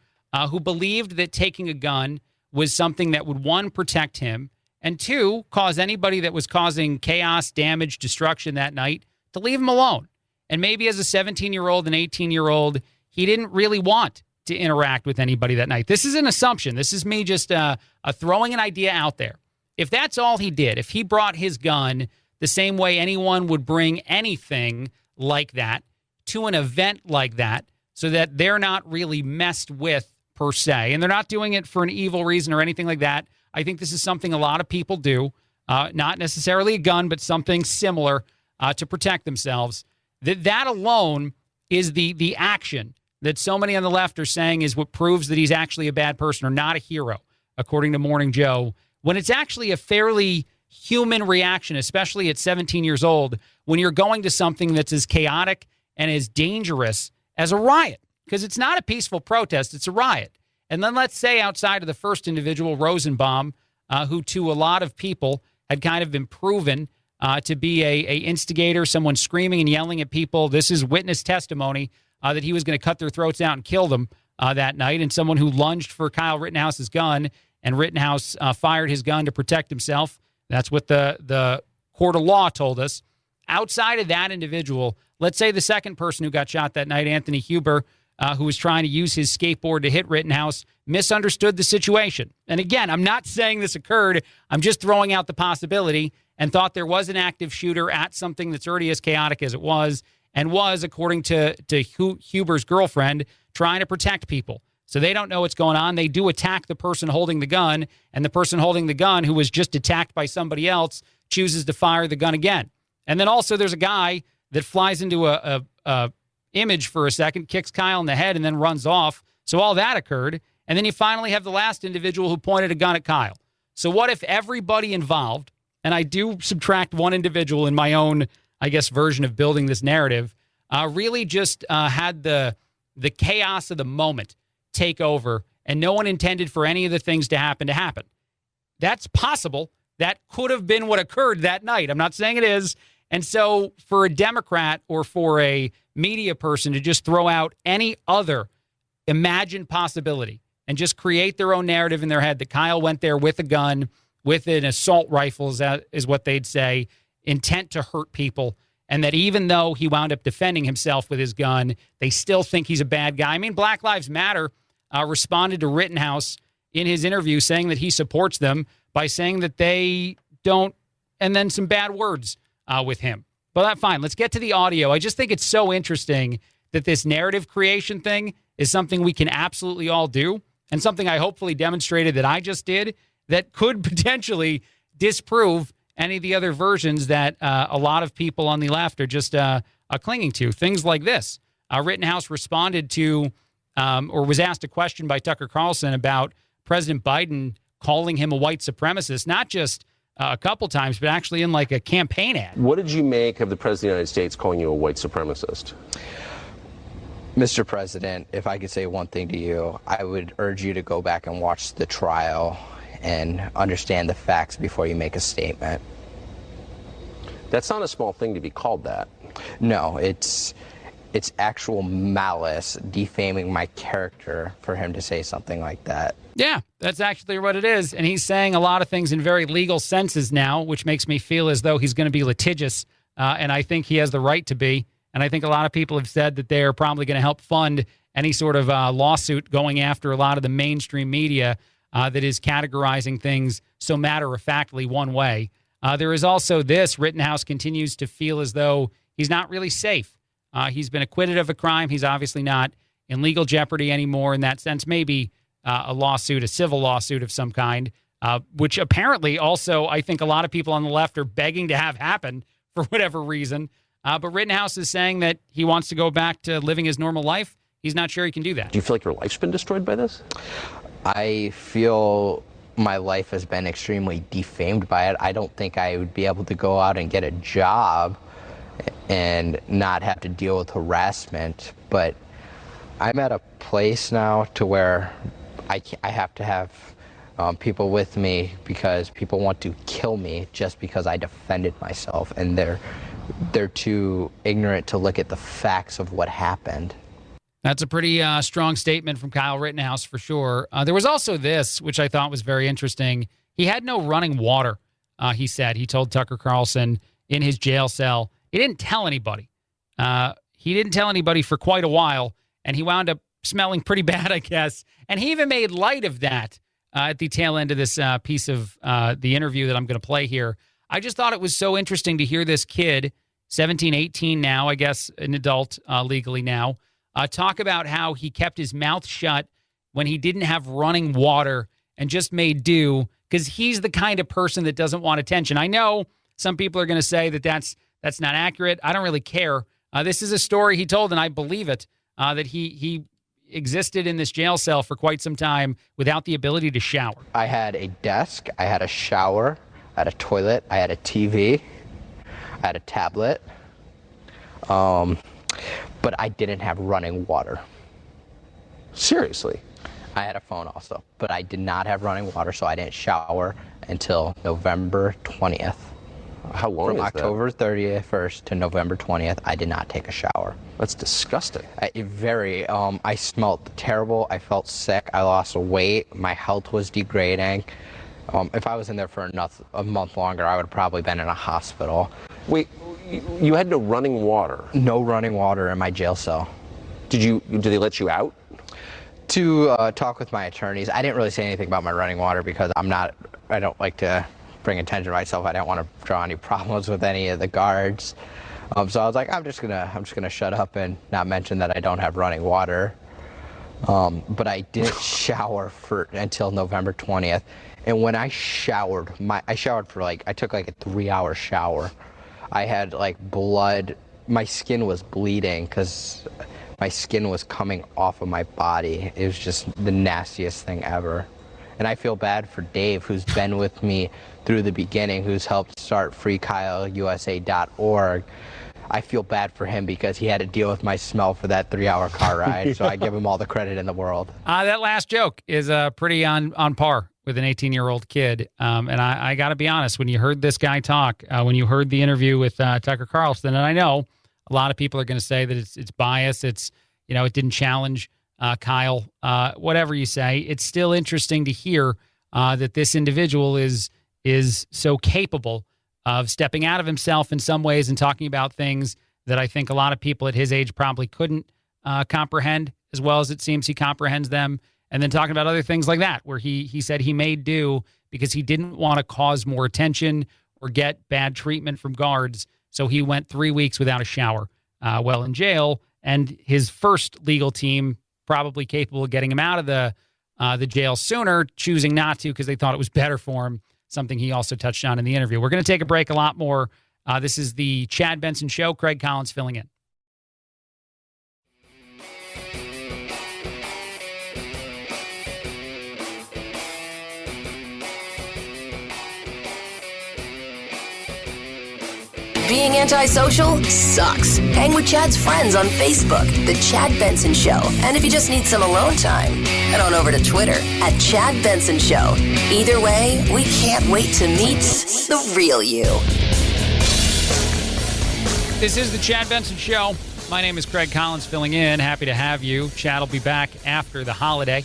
S2: who believed that taking a gun was something that would, one, protect him, and two, cause anybody that was causing chaos, damage, destruction that night to leave him alone. And maybe as a 17-year-old and 18-year-old, he didn't really want to interact with anybody that night. This is an assumption. This is me just throwing an idea out there. If that's all he did, if he brought his gun the same way anyone would bring anything like that to an event like that, so that they're not really messed with per se, and they're not doing it for an evil reason or anything like that. I think this is something a lot of people do, not necessarily a gun, but something similar to protect themselves. That alone is the action that so many on the left are saying is what proves that he's actually a bad person or not a hero, according to Morning Joe, when it's actually a fairly human reaction, especially at 17 years old, when you're going to something that's as chaotic and as dangerous as a riot, because it's not a peaceful protest, it's a riot. And then let's say outside of the first individual, Rosenbaum, who to a lot of people had kind of been proven to be a instigator, someone screaming and yelling at people. This is witness testimony that he was going to cut their throats out and kill them that night, and someone who lunged for Kyle Rittenhouse's gun, and Rittenhouse fired his gun to protect himself. That's what the court of law told us. Outside of that individual, let's say the second person who got shot that night, Anthony Huber, who was trying to use his skateboard to hit Rittenhouse, misunderstood the situation. And again, I'm not saying this occurred. I'm just throwing out the possibility, and thought there was an active shooter at something that's already as chaotic as it was, and was, according to Huber's girlfriend, trying to protect people. So they don't know what's going on. They do attack the person holding the gun, and the person holding the gun, who was just attacked by somebody else, chooses to fire the gun again. And then also there's a guy that flies into a image for a second, kicks Kyle in the head, and then runs off. So all that occurred. And then you finally have the last individual who pointed a gun at Kyle. So what if everybody involved, and I do subtract one individual in my own, I guess, version of building this narrative, really just had the chaos of the moment take over, and no one intended for any of the things to happen. That's possible. That could have been what occurred that night. I'm not saying it is. And so for a Democrat or for a media person to just throw out any other imagined possibility and just create their own narrative in their head that Kyle went there with a gun, with an assault rifle, is what they'd say, intent to hurt people, and that even though he wound up defending himself with his gun, they still think he's a bad guy. I mean, Black Lives Matter responded to Rittenhouse in his interview saying that he supports them by saying that they don't, and then some bad words with him. But fine, let's get to the audio. I just think it's so interesting that this narrative creation thing is something we can absolutely all do, and something I hopefully demonstrated that I just did that could potentially disprove any of the other versions that a lot of people on the left are just clinging to. Things like this. Rittenhouse responded to, or was asked a question by Tucker Carlson about President Biden calling him a white supremacist, not just a couple times, but actually in like a campaign ad.
S4: What did you make of the President of the United States calling you a white supremacist?
S3: Mr. President, if I could say one thing to you, I would urge you to go back and watch the trial and understand the facts before you make a statement.
S4: That's not a small thing to be called that.
S3: No, it's actual malice, defaming my character for him to say something like that.
S2: Yeah, that's actually what it is. And he's saying a lot of things in very legal senses now, which makes me feel as though he's going to be litigious. And I think he has the right to be. And I think a lot of people have said that they're probably going to help fund any sort of lawsuit going after a lot of the mainstream media that is categorizing things so matter-of-factly one way. There is also this. Rittenhouse continues to feel as though he's not really safe. He's been acquitted of a crime. He's obviously not in legal jeopardy anymore in that sense. Maybe a lawsuit, a civil lawsuit of some kind, which apparently also I think a lot of people on the left are begging to have happen for whatever reason. But Rittenhouse is saying that he wants to go back to living his normal life. He's not sure he can do that.
S4: Do you feel like your life's been destroyed by this?
S3: I feel my life has been extremely defamed by it. I don't think I would be able to go out and get a job and not have to deal with harassment. But I'm at a place now to where I have to have people with me because people want to kill me just because I defended myself, and they're too ignorant to look at the facts of what happened.
S2: That's a pretty strong statement from Kyle Rittenhouse for sure. There was also this, which I thought was very interesting. He had no running water, he said. He told Tucker Carlson in his jail cell. He didn't tell anybody. He didn't tell anybody for quite a while, and he wound up smelling pretty bad, I guess. And he even made light of that at the tail end of this piece of the interview that I'm going to play here. I just thought it was so interesting to hear this kid, 17, 18 now, I guess an adult legally now, talk about how he kept his mouth shut when he didn't have running water and just made do because he's the kind of person that doesn't want attention. I know some people are going to say that that's not accurate. I don't really care. This is a story he told, and I believe it, that he existed in this jail cell for quite some time without the ability to shower.
S3: I had a desk, I had a shower, I had a toilet, I had a TV, I had a tablet, but I didn't have running water. Seriously. I had a phone also, but I did not have running water, so I didn't shower until November 20th.
S4: How long
S3: From
S4: is
S3: October 31st to November 20th, I did not take a shower.
S4: That's disgusting.
S3: I smelled terrible. I felt sick. I lost weight. My health was degrading. If I was in there for a month longer, I would have probably been in a hospital.
S4: Wait, you had no running water?
S3: No running water in my jail cell.
S4: Did they let you out?
S3: To talk with my attorneys. I didn't really say anything about my running water because I don't like to bring attention to myself. I didn't want to draw any problems with any of the guards. So I was like, I'm just gonna shut up and not mention that I don't have running water. But I didn't shower until November 20th. And when I showered, I took like a 3-hour shower. I had like blood. My skin was bleeding because my skin was coming off of my body. It was just the nastiest thing ever. And I feel bad for Dave, who's been with me through the beginning, who's helped start freekyleusa.org. I feel bad for him because he had to deal with my smell for that 3-hour car ride. So I give him all the credit in the world.
S2: That last joke is pretty on par with an 18-year-old kid. And I got to be honest, when you heard this guy talk, when you heard the interview with Tucker Carlson, and I know a lot of people are going to say that it's bias. It didn't challenge Kyle, whatever you say. It's still interesting to hear that this individual is so capable of stepping out of himself in some ways and talking about things that I think a lot of people at his age probably couldn't comprehend as well as it seems he comprehends them. And then talking about other things like that, where he said he made do because he didn't want to cause more attention or get bad treatment from guards. So he went 3 weeks without a shower while in jail. And his first legal team, probably capable of getting him out of the jail sooner, choosing not to because they thought it was better for him, something he also touched on in the interview. We're going to take a break a lot more. This is the Chad Benson Show. Craig Collins filling in.
S1: Being antisocial sucks. Hang with Chad's friends on Facebook, The Chad Benson Show. And if you just need some alone time, head on over to Twitter at Chad Benson Show. Either way, we can't wait to meet the real you.
S2: This is The Chad Benson Show. My name is Craig Collins filling in. Happy to have you. Chad will be back after the holiday.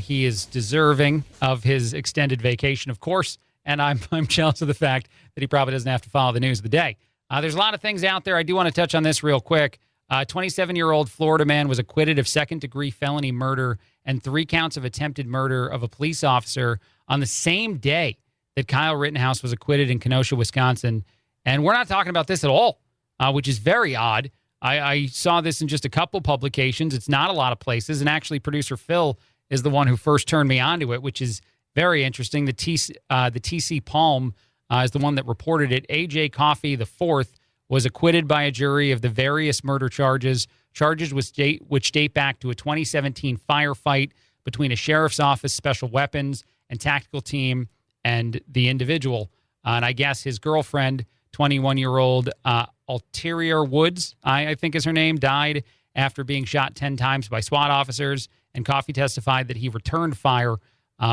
S2: He is deserving of his extended vacation, of course. And I'm jealous of the fact that he probably doesn't have to follow the news of the day. There's a lot of things out there. I do want to touch on this real quick. 27-year-old Florida man was acquitted of second-degree felony murder and 3 counts of attempted murder of a police officer on the same day that Kyle Rittenhouse was acquitted in Kenosha, Wisconsin. And we're not talking about this at all, which is very odd. I saw this in just a couple publications. It's not a lot of places. And actually, producer Phil is the one who first turned me onto it, which is very interesting. The TC Palm is the one that reported it. A.J. Coffey IV was acquitted by a jury of the various murder charges which date back to a 2017 firefight between a sheriff's office, special weapons, and tactical team and the individual. And I guess his girlfriend, 21-year-old Ulterior Woods, I think is her name, died after being shot 10 times by SWAT officers. And Coffey testified that he returned fire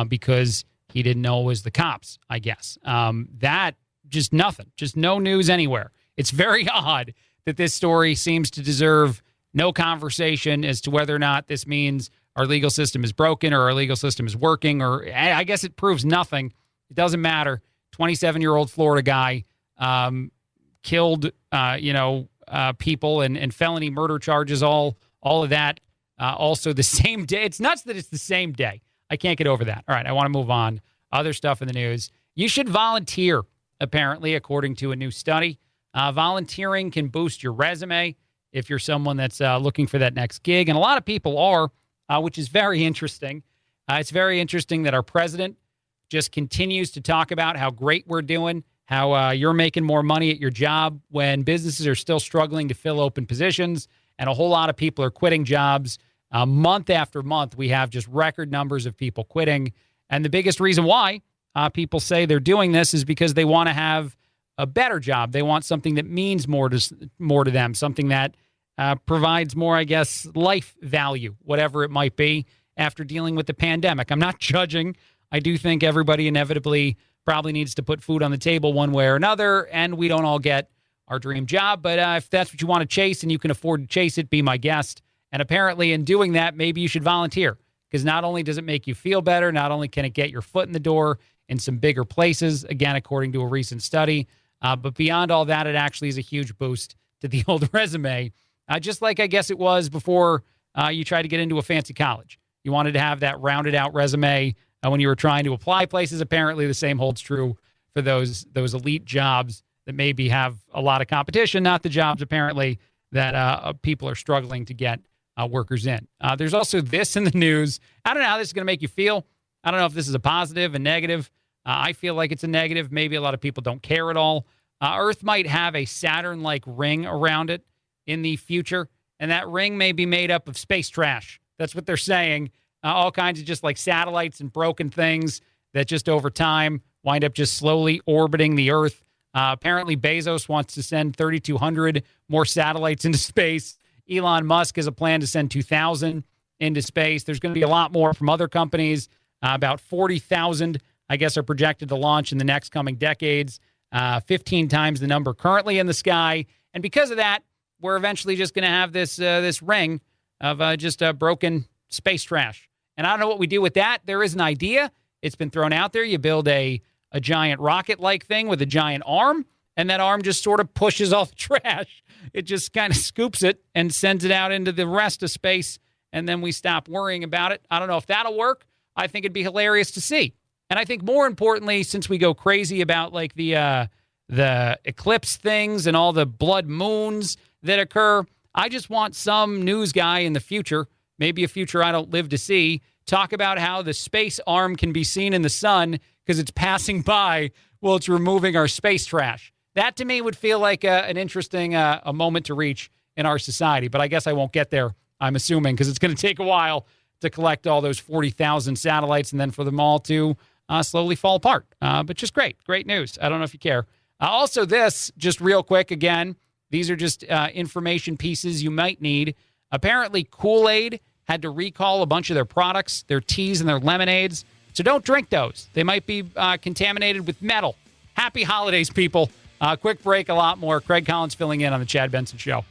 S2: because he didn't know it was the cops, I guess. That, just nothing. Just no news anywhere. It's very odd that this story seems to deserve no conversation as to whether or not this means our legal system is broken or our legal system is working, or I guess it proves nothing. It doesn't matter. 27-year-old Florida guy killed, people and felony murder charges, all of that. Also the same day. It's nuts that it's the same day. I can't get over that. All right, I want to move on. Other stuff in the news. You should volunteer, apparently, according to a new study. Volunteering can boost your resume if you're someone that's looking for that next gig. And a lot of people are, which is very interesting. It's very interesting that our president just continues to talk about how great we're doing, how you're making more money at your job when businesses are still struggling to fill open positions, and a whole lot of people are quitting jobs. Month after month, we have just record numbers of people quitting. And the biggest reason why people say they're doing this is because they want to have a better job. They want something that means more to them, something that provides more, I guess, life value, whatever it might be, after dealing with the pandemic. I'm not judging. I do think everybody inevitably probably needs to put food on the table one way or another, and we don't all get our dream job. But if that's what you want to chase and you can afford to chase it, be my guest. And apparently in doing that, maybe you should volunteer, because not only does it make you feel better, not only can it get your foot in the door in some bigger places, again, according to a recent study, but beyond all that, it actually is a huge boost to the old resume, just like I guess it was before you tried to get into a fancy college. You wanted to have that rounded out resume when you were trying to apply places. Apparently the same holds true for those elite jobs that maybe have a lot of competition, not the jobs apparently that people are struggling to get workers in. There's also this in the news. I don't know how this is going to make you feel. I don't know if this is a positive, a negative. I feel like it's a negative. Maybe a lot of people don't care at all. Earth might have a Saturn-like ring around it in the future, and that ring may be made up of space trash. That's what they're saying. All kinds of just like satellites and broken things that just over time wind up just slowly orbiting the Earth. Apparently, Bezos wants to send 3,200 more satellites into space. Elon Musk has a plan to send 2,000 into space. There's going to be a lot more from other companies. About 40,000, I guess, are projected to launch in the next coming decades. 15 times the number currently in the sky. And because of that, we're eventually just going to have this ring of just broken space trash. And I don't know what we do with that. There is an idea. It's been thrown out there. You build a giant rocket-like thing with a giant arm, and that arm just sort of pushes all the trash. It just kind of scoops it and sends it out into the rest of space, and then we stop worrying about it. I don't know if that'll work. I think it'd be hilarious to see. And I think more importantly, since we go crazy about like the eclipse things and all the blood moons that occur, I just want some news guy in the future, maybe a future I don't live to see, talk about how the space arm can be seen in the sun because it's passing by while it's removing our space trash. That to me would feel like an interesting a moment to reach in our society. But I guess I won't get there, I'm assuming, because it's going to take a while to collect all those 40,000 satellites and then for them all to slowly fall apart. But just great news. I don't know if you care. Also this, just real quick again, these are just information pieces you might need. Apparently Kool-Aid had to recall a bunch of their products, their teas and their lemonades. So don't drink those. They might be contaminated with metal. Happy holidays, people. Quick break, a lot more. Craig Collins filling in on the Chad Benson Show.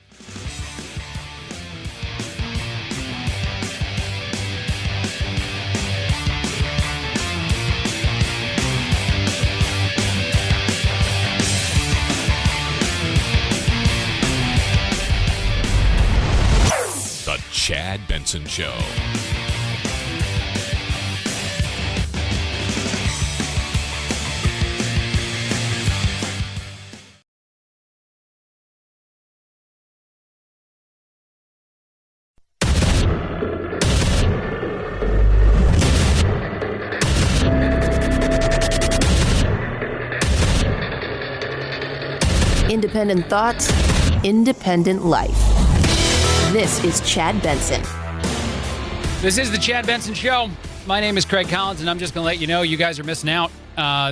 S17: The Chad Benson Show.
S1: Independent thoughts, independent life. This is Chad Benson.
S2: This is the Chad Benson Show. My name is Craig Collins, and I'm just going to let you know you guys are missing out.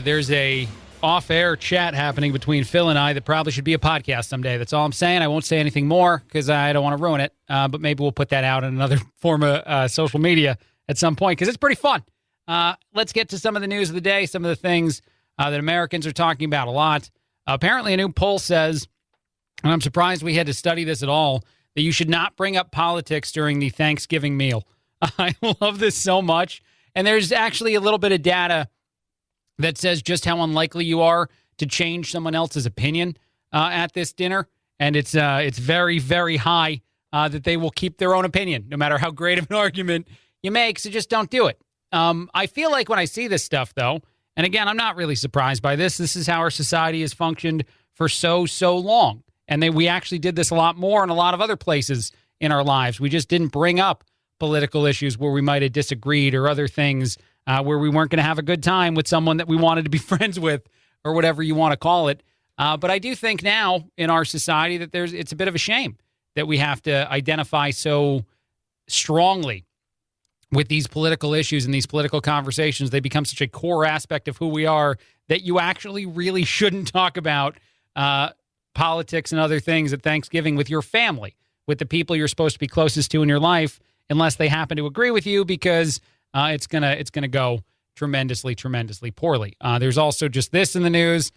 S2: There's a off-air chat happening between Phil and I that probably should be a podcast someday. That's all I'm saying. I won't say anything more because I don't want to ruin it. But maybe we'll put that out in another form of social media at some point because it's pretty fun. Let's get to some of the news of the day, some of the things that Americans are talking about a lot. Apparently, a new poll says, and I'm surprised we had to study this at all, that you should not bring up politics during the Thanksgiving meal. I love this so much. And there's actually a little bit of data that says just how unlikely you are to change someone else's opinion at this dinner. And it's very, very high that they will keep their own opinion, no matter how great of an argument you make. So just don't do it. I feel like when I see this stuff, though, and again, I'm not really surprised by this. This is how our society has functioned for so long. And we actually did this a lot more in a lot of other places in our lives. We just didn't bring up political issues where we might have disagreed or other things where we weren't going to have a good time with someone that we wanted to be friends with or whatever you want to call it. But I do think now in our society that it's a bit of a shame that we have to identify so strongly with these political issues and these political conversations. They become such a core aspect of who we are that you actually really shouldn't talk about politics and other things at Thanksgiving with your family, with the people you're supposed to be closest to in your life, unless they happen to agree with you, because it's gonna go tremendously poorly. There's also just this in the news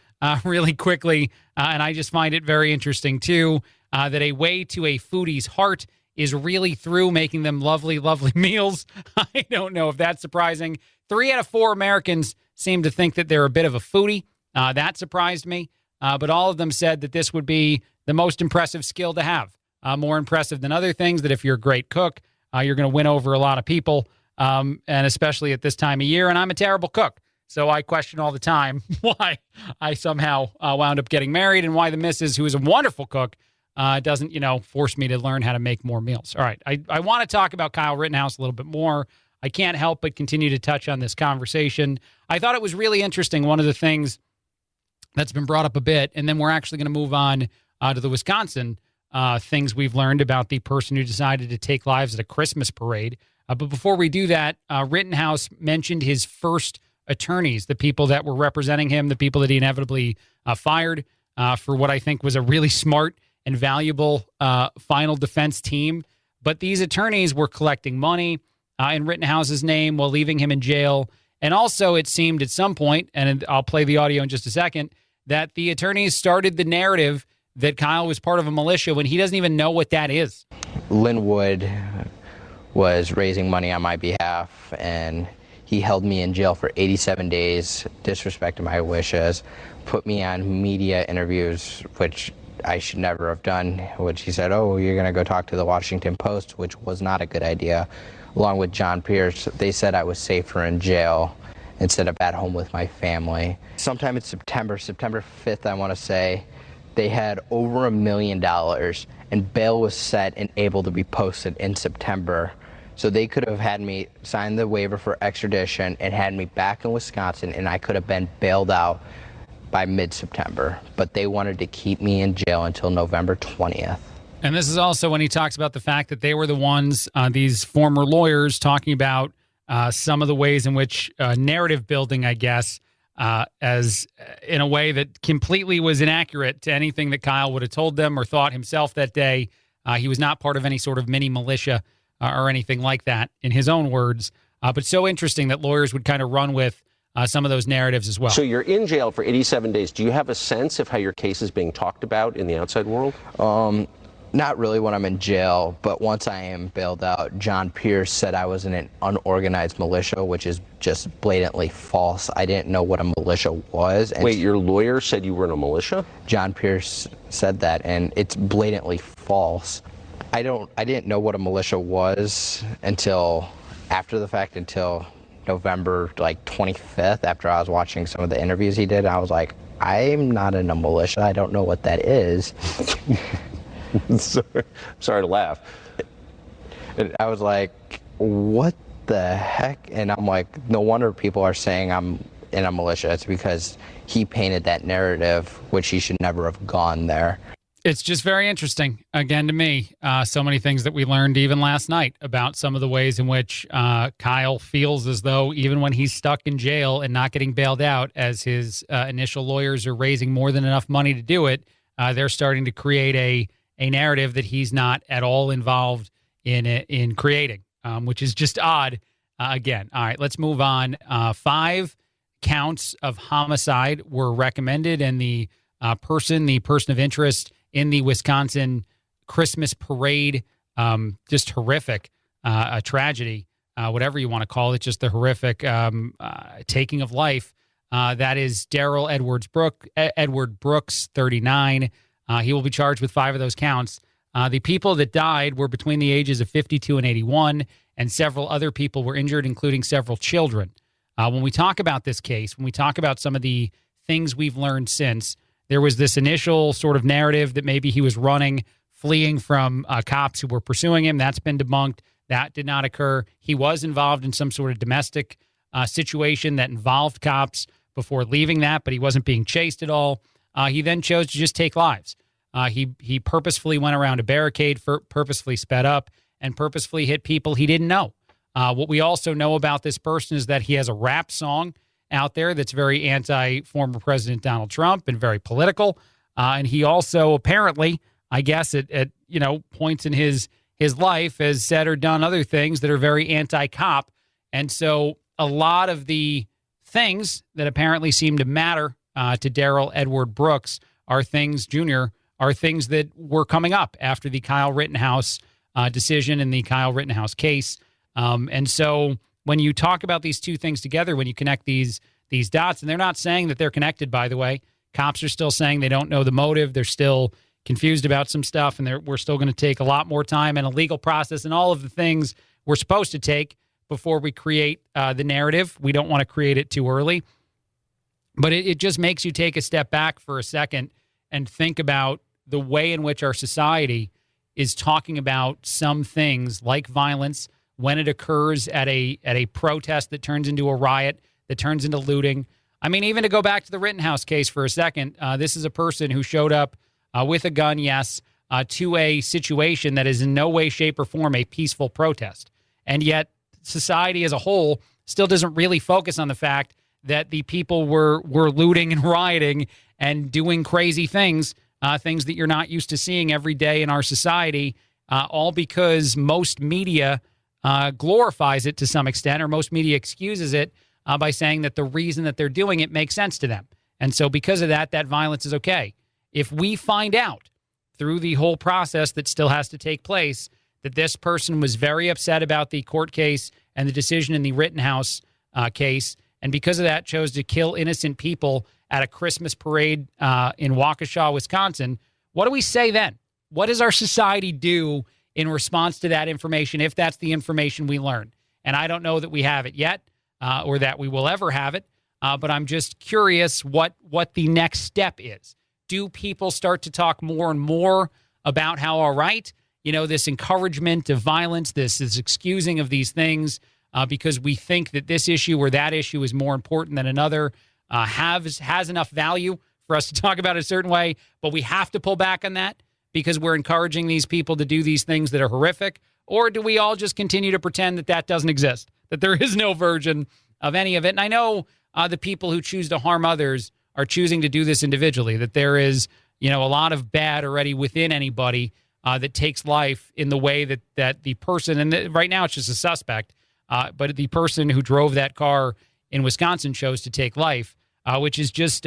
S2: really quickly, and I just find it very interesting too, that a way to a foodie's heart is really through making them lovely meals. I don't know if that's surprising. 3 out of 4 Americans seem to think that they're a bit of a foodie. That surprised me. But all of them said that this would be the most impressive skill to have. More impressive than other things, that if you're a great cook, you're going to win over a lot of people, and especially at this time of year. And I'm a terrible cook, so I question all the time why I somehow wound up getting married and why the missus, who is a wonderful cook, doesn't, force me to learn how to make more meals. All right, I want to talk about Kyle Rittenhouse a little bit more. I can't help but continue to touch on this conversation. I thought it was really interesting. One of the things that's been brought up a bit, and then we're actually going to move on to the Wisconsin things we've learned about the person who decided to take lives at a Christmas parade. But before we do that, Rittenhouse mentioned his first attorneys, the people that were representing him, the people that he inevitably fired for what I think was a really smart and valuable final defense team. But these attorneys were collecting money in Rittenhouse's name while leaving him in jail. And also, it seemed at some point, and I'll play the audio in just a second, that the attorneys started the narrative that Kyle was part of a militia when he doesn't even know what that is.
S3: Linwood was raising money on my behalf, and he held me in jail for 87 days, disrespected my wishes, put me on media interviews, which I should never have done, which he said, oh, you're going to go talk to the Washington Post, which was not a good idea. Along with John Pierce, they said I was safer in jail instead of at home with my family. Sometime in September 5th, I want to say, they had over $1 million, and bail was set and able to be posted in September. So they could have had me sign the waiver for extradition and had me back in Wisconsin, and I could have been bailed out by mid-September. But they wanted to keep me in jail until November 20th.
S2: And this is also when he talks about the fact that they were the ones, these former lawyers, talking about some of the ways in which narrative building, I guess, as in a way that completely was inaccurate to anything that Kyle would have told them or thought himself that day. He was not part of any sort of mini militia or anything like that, in his own words. But so interesting that lawyers would kind of run with some of those narratives as well.
S4: So you're in jail for 87 days. Do you have a sense of how your case is being talked about in the outside world?
S3: Not really when I'm in jail, but once I am bailed out, John Pierce said I was in an unorganized militia, which is just blatantly false. I didn't know what a militia was. And
S4: wait, your lawyer said you were in a militia?
S3: John Pierce said that, and it's blatantly false. I didn't know what a militia was until after the fact, until November 25th, after I was watching some of the interviews he did. I was like, I'm not in a militia. I don't know what that is.
S4: Sorry to laugh.
S3: And I was like, what the heck? And I'm like, no wonder people are saying I'm in a militia. It's because he painted that narrative, which he should never have gone there.
S2: It's just very interesting, again, to me. So many things that we learned even last night about some of the ways in which Kyle feels as though even when he's stuck in jail and not getting bailed out, as his initial lawyers are raising more than enough money to do it, they're starting to create a narrative that he's not at all involved in creating, which is just odd. Again, all right, let's move on. 5 counts of homicide were recommended, and the person of interest in the Wisconsin Christmas parade, just horrific, a tragedy, whatever you want to call it, just the horrific taking of life. That is Daryl Edward Brooks, 39. He will be charged with 5 of those counts. The people that died were between the ages of 52 and 81, and several other people were injured, including several children. When we talk about this case, when we talk about some of the things we've learned since, there was this initial sort of narrative that maybe he was running, fleeing from cops who were pursuing him. That's been debunked. That did not occur. He was involved in some sort of domestic situation that involved cops before leaving that, but he wasn't being chased at all. He then chose to just take lives. He purposefully went around a barricade, purposefully sped up, and purposefully hit people he didn't know. What we also know about this person is that he has a rap song out there that's very anti-former President Donald Trump and very political. And he also apparently, I guess, at points in his life has said or done other things that are very anti-cop. And so a lot of the things that apparently seem to matter to Daryl Edward Brooks are things that were coming up after the Kyle Rittenhouse decision in the Kyle Rittenhouse case. And so when you talk about these two things together, when you connect these dots, and they're not saying that they're connected, by the way, cops are still saying they don't know the motive. They're still confused about some stuff, and we're still going to take a lot more time and a legal process and all of the things we're supposed to take before we create the narrative. We don't want to create it too early. But it just makes you take a step back for a second and think about the way in which our society is talking about some things like violence when it occurs at a protest that turns into a riot, that turns into looting. I mean, even to go back to the Rittenhouse case for a second, this is a person who showed up with a gun, yes, to a situation that is in no way, shape, or form a peaceful protest. And yet society as a whole still doesn't really focus on the fact that the people were looting and rioting and doing crazy things, things that you're not used to seeing every day in our society, all because most media glorifies it to some extent, or most media excuses it by saying that the reason that they're doing it makes sense to them. And so because of that violence is okay. If we find out through the whole process that still has to take place that this person was very upset about the court case and the decision in the Rittenhouse case, and because of that chose to kill innocent people at a Christmas parade in Waukesha, Wisconsin, what do we say then? What does our society do in response to that information, if that's the information we learn? And I don't know that we have it yet or that we will ever have it, but I'm just curious what the next step is. Do people start to talk more and more about how, all right, this encouragement of violence, this excusing of these things because we think that this issue or that issue is more important than another, has enough value for us to talk about it a certain way, but we have to pull back on that because we're encouraging these people to do these things that are horrific? Or do we all just continue to pretend that doesn't exist, that there is no version of any of it? And I know the people who choose to harm others are choosing to do this individually, that there is, a lot of bad already within anybody that takes life in the way that the person, and right now it's just a suspect, but the person who drove that car in Wisconsin chose to take life, which is just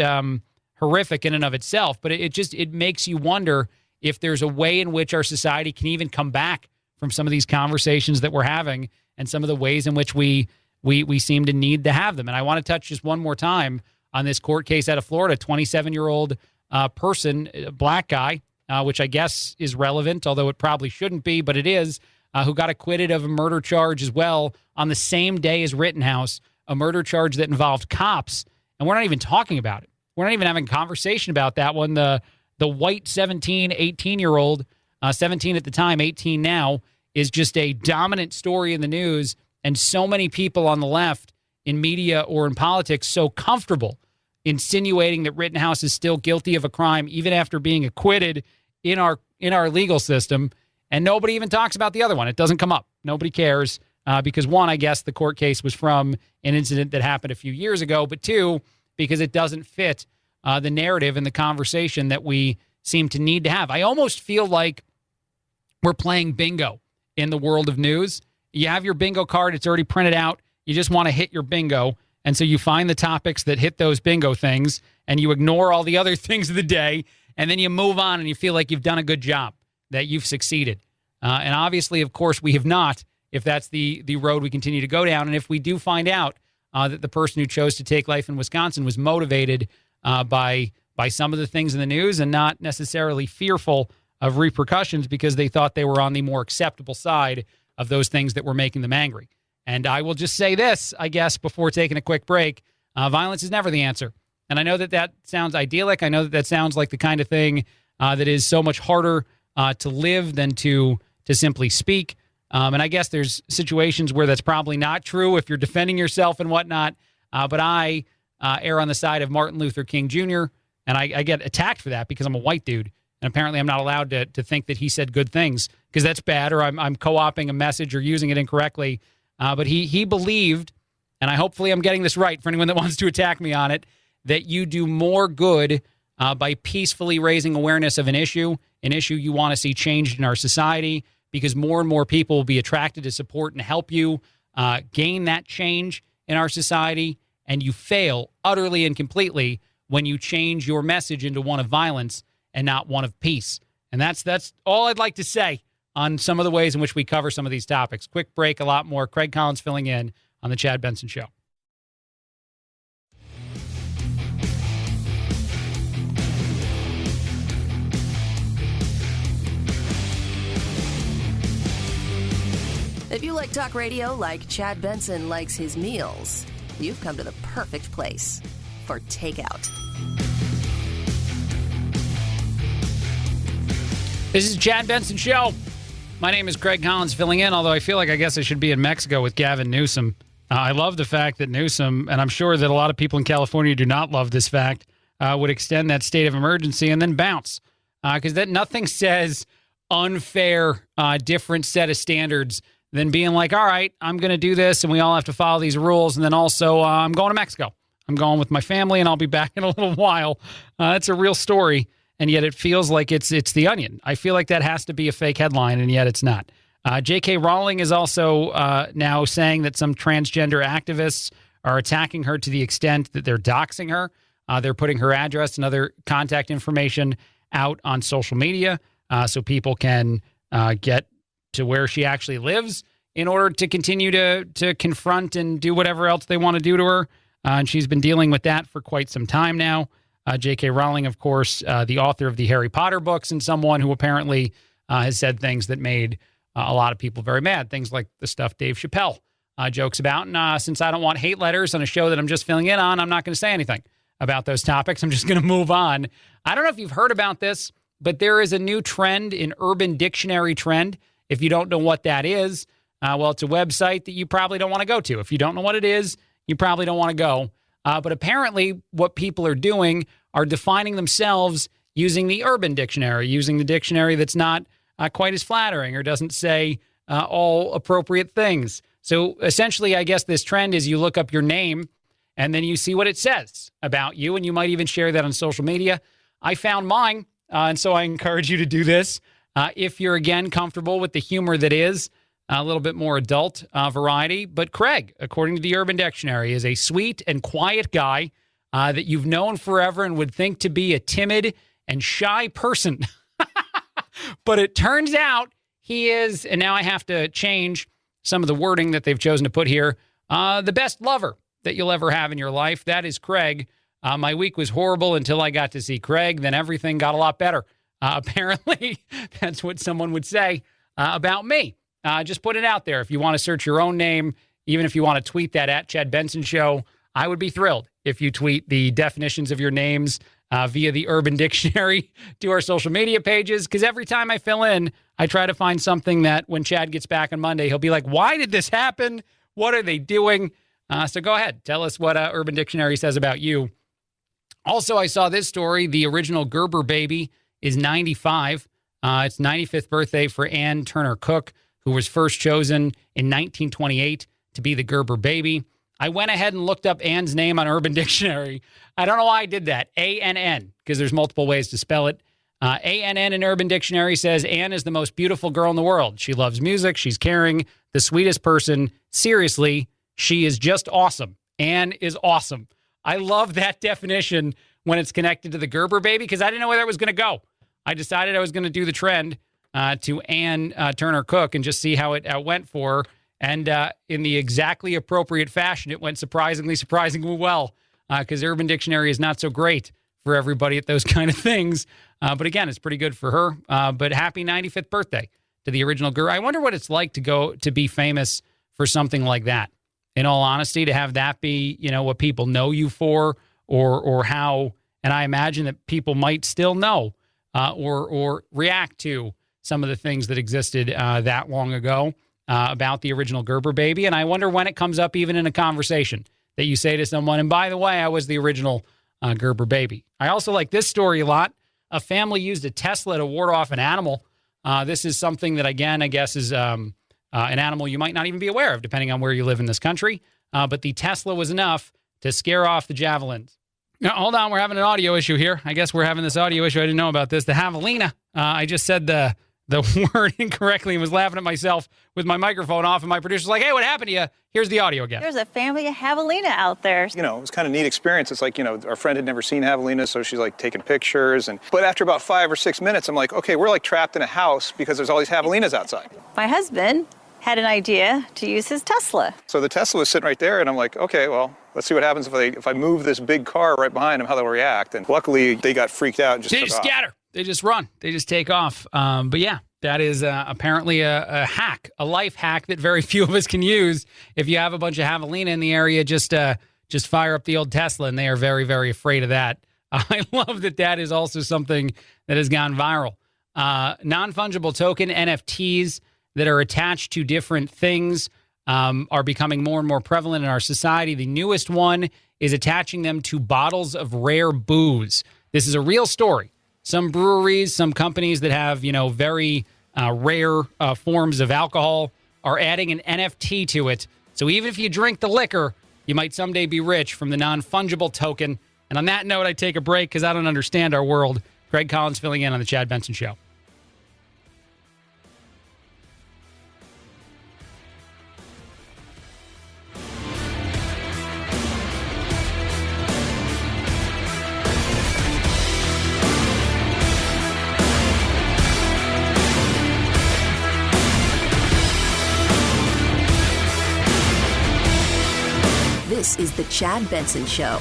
S2: horrific in and of itself. But it makes you wonder if there's a way in which our society can even come back from some of these conversations that we're having and some of the ways in which we seem to need to have them. And I want to touch just one more time on this court case out of Florida, 27-year-old person, black guy, which I guess is relevant, although it probably shouldn't be, but it is, who got acquitted of a murder charge as well on the same day as Rittenhouse, a murder charge that involved cops. And we're not even talking about it. We're not even having a conversation about that one. The white 18-year-old, 17 at the time, 18 now, is just a dominant story in the news. And so many people on the left in media or in politics so comfortable insinuating that Rittenhouse is still guilty of a crime, even after being acquitted in our legal system, and nobody even talks about the other one. It doesn't come up. Nobody cares because, one, I guess the court case was from an incident that happened a few years ago, but two, because it doesn't fit the narrative and the conversation that we seem to need to have. I almost feel like we're playing bingo in the world of news. You have your bingo card. It's already printed out. You just want to hit your bingo. And so you find the topics that hit those bingo things, and you ignore all the other things of the day, and then you move on and you feel like you've done a good job, that you've succeeded. And obviously, of course, we have not, if that's the road we continue to go down. And if we do find out that the person who chose to take life in Wisconsin was motivated by some of the things in the news and not necessarily fearful of repercussions because they thought they were on the more acceptable side of those things that were making them angry. And I will just say this, I guess, before taking a quick break, violence is never the answer. And I know that sounds idyllic. I know that sounds like the kind of thing that is so much harder to live than to simply speak. And I guess there's situations where that's probably not true if you're defending yourself and whatnot. But I err on the side of Martin Luther King Jr., and I get attacked for that because I'm a white dude. And apparently I'm not allowed to think that he said good things because that's bad, or I'm co-opting a message or using it incorrectly. But he believed, and hopefully I'm getting this right for anyone that wants to attack me on it, that you do more good by peacefully raising awareness of an issue you want to see changed in our society, because more and more people will be attracted to support and help you gain that change in our society. And you fail utterly and completely when you change your message into one of violence and not one of peace. And that's all I'd like to say on some of the ways in which we cover some of these topics. Quick break, a lot more. Craig Collins filling in on the Chad Benson Show.
S1: If you like talk radio like Chad Benson likes his meals, you've come to the perfect place for takeout.
S2: This is Chad Benson Show. My name is Craig Collins filling in, although I feel like I guess I should be in Mexico with Gavin Newsom. I love the fact that Newsom, and I'm sure that a lot of people in California do not love this fact, would extend that state of emergency and then bounce. Because that nothing says unfair, different set of standards than being like, all right, I'm going to do this, and we all have to follow these rules, and then also I'm going to Mexico. I'm going with my family, and I'll be back in a little while. It's a real story. And yet it feels like it's The Onion. I feel like that has to be a fake headline, and yet it's not. J.K. Rowling is also now saying that some transgender activists are attacking her to the extent that they're doxing her. They're putting her address and other contact information out on social media so people can get to where she actually lives in order to continue to confront and do whatever else they want to do to her. And she's been dealing with that for quite some time now. J.K. Rowling, of course, the author of the Harry Potter books, and someone who apparently has said things that made a lot of people very mad. Things like the stuff Dave Chappelle jokes about. And since I don't want hate letters on a show that I'm just filling in on, I'm not going to say anything about those topics. I'm just going to move on. I don't know if you've heard about this, but there is a new trend in Urban Dictionary Trend. If you don't know what that is, well, it's a website that you probably don't want to go to. If you don't know what it is, you probably don't want to go. But apparently what people are doing are defining themselves using the Urban Dictionary, using the dictionary that's not quite as flattering or doesn't say all appropriate things. So essentially, I guess this trend is you look up your name and then you see what it says about you, and you might even share that on social media. I found mine, and so I encourage you to do this. If you're, again, comfortable with the humor that is a little bit more adult variety. But Craig, according to the Urban Dictionary, is a sweet and quiet guy that you've known forever and would think to be a timid and shy person. But it turns out he is, and now I have to change some of the wording that they've chosen to put here, the best lover that you'll ever have in your life. That is Craig. My week was horrible until I got to see Craig. Then everything got a lot better. Apparently, that's what someone would say about me. Just put it out there. If you want to search your own name, even if you want to tweet that at Chad Benson Show, I would be thrilled if you tweet the definitions of your names via the Urban Dictionary to our social media pages, because every time I fill in, I try to find something that when Chad gets back on Monday, he'll be like, why did this happen? What are they doing? So go ahead. Tell us what Urban Dictionary says about you. Also, I saw this story. The original Gerber baby is 95. It's 95th birthday for Ann Turner Cook, who was first chosen in 1928 to be the Gerber baby. I went ahead and looked up Ann's name on Urban Dictionary. I don't know why I did that. A-N-N, because there's multiple ways to spell it. A-N-N in Urban Dictionary says Ann is the most beautiful girl in the world. She loves music. She's caring. The sweetest person. Seriously, she is just awesome. Ann is awesome. I love that definition when it's connected to the Gerber baby because I didn't know where that was going to go. I decided I was going to do the trend to Ann Turner Cook and just see how it went for her. And in the exactly appropriate fashion, it went surprisingly well because Urban Dictionary is not so great for everybody at those kind of things. But again, it's pretty good for her. But happy 95th birthday to the original Gerber. I wonder what it's like to go to be famous for something like that. In all honesty, to have that be, what people know you for or how, and I imagine that people might still know or react to some of the things that existed that long ago about the original Gerber baby. And I wonder when it comes up even in a conversation that you say to someone, and by the way, I was the original Gerber baby. I also like this story a lot. A family used a Tesla to ward off an animal. This is something that, again, I guess is an animal you might not even be aware of, depending on where you live in this country. But the Tesla was enough to scare off the javelins. Now, hold on. We're having an audio issue here. I guess we're having this audio issue. I didn't know about this. The javelina. I just said the word incorrectly and was laughing at myself with my microphone off. And my producer's like, hey, what happened to you? Here's the audio again.
S18: There's a family of javelina out there.
S19: It was kind of a neat experience. It's like, our friend had never seen javelinas, so she's like taking pictures. But after about 5 or 6 minutes, I'm like, okay, we're like trapped in a house because there's all these javelinas outside.
S18: My husband had an idea to use his Tesla.
S19: So the Tesla was sitting right there, and I'm like, okay, well, let's see what happens if I move this big car right behind them, how they'll react. And luckily, they got freaked out and just
S2: They just
S19: took off.
S2: scatter. They just run. They just take off. But yeah, that is apparently a hack, a life hack that very few of us can use. If you have a bunch of javelina in the area, just fire up the old Tesla, and they are very, very afraid of that. I love that is also something that has gone viral. Non-fungible token NFTs that are attached to different things are becoming more and more prevalent in our society. The newest one is attaching them to bottles of rare booze. This is a real story. Some breweries, some companies that have, very rare forms of alcohol are adding an NFT to it. So even if you drink the liquor, you might someday be rich from the non-fungible token. And on that note, I take a break because I don't understand our world. Greg Collins filling in on the Chad Benson Show.
S1: This is the Chad Benson Show.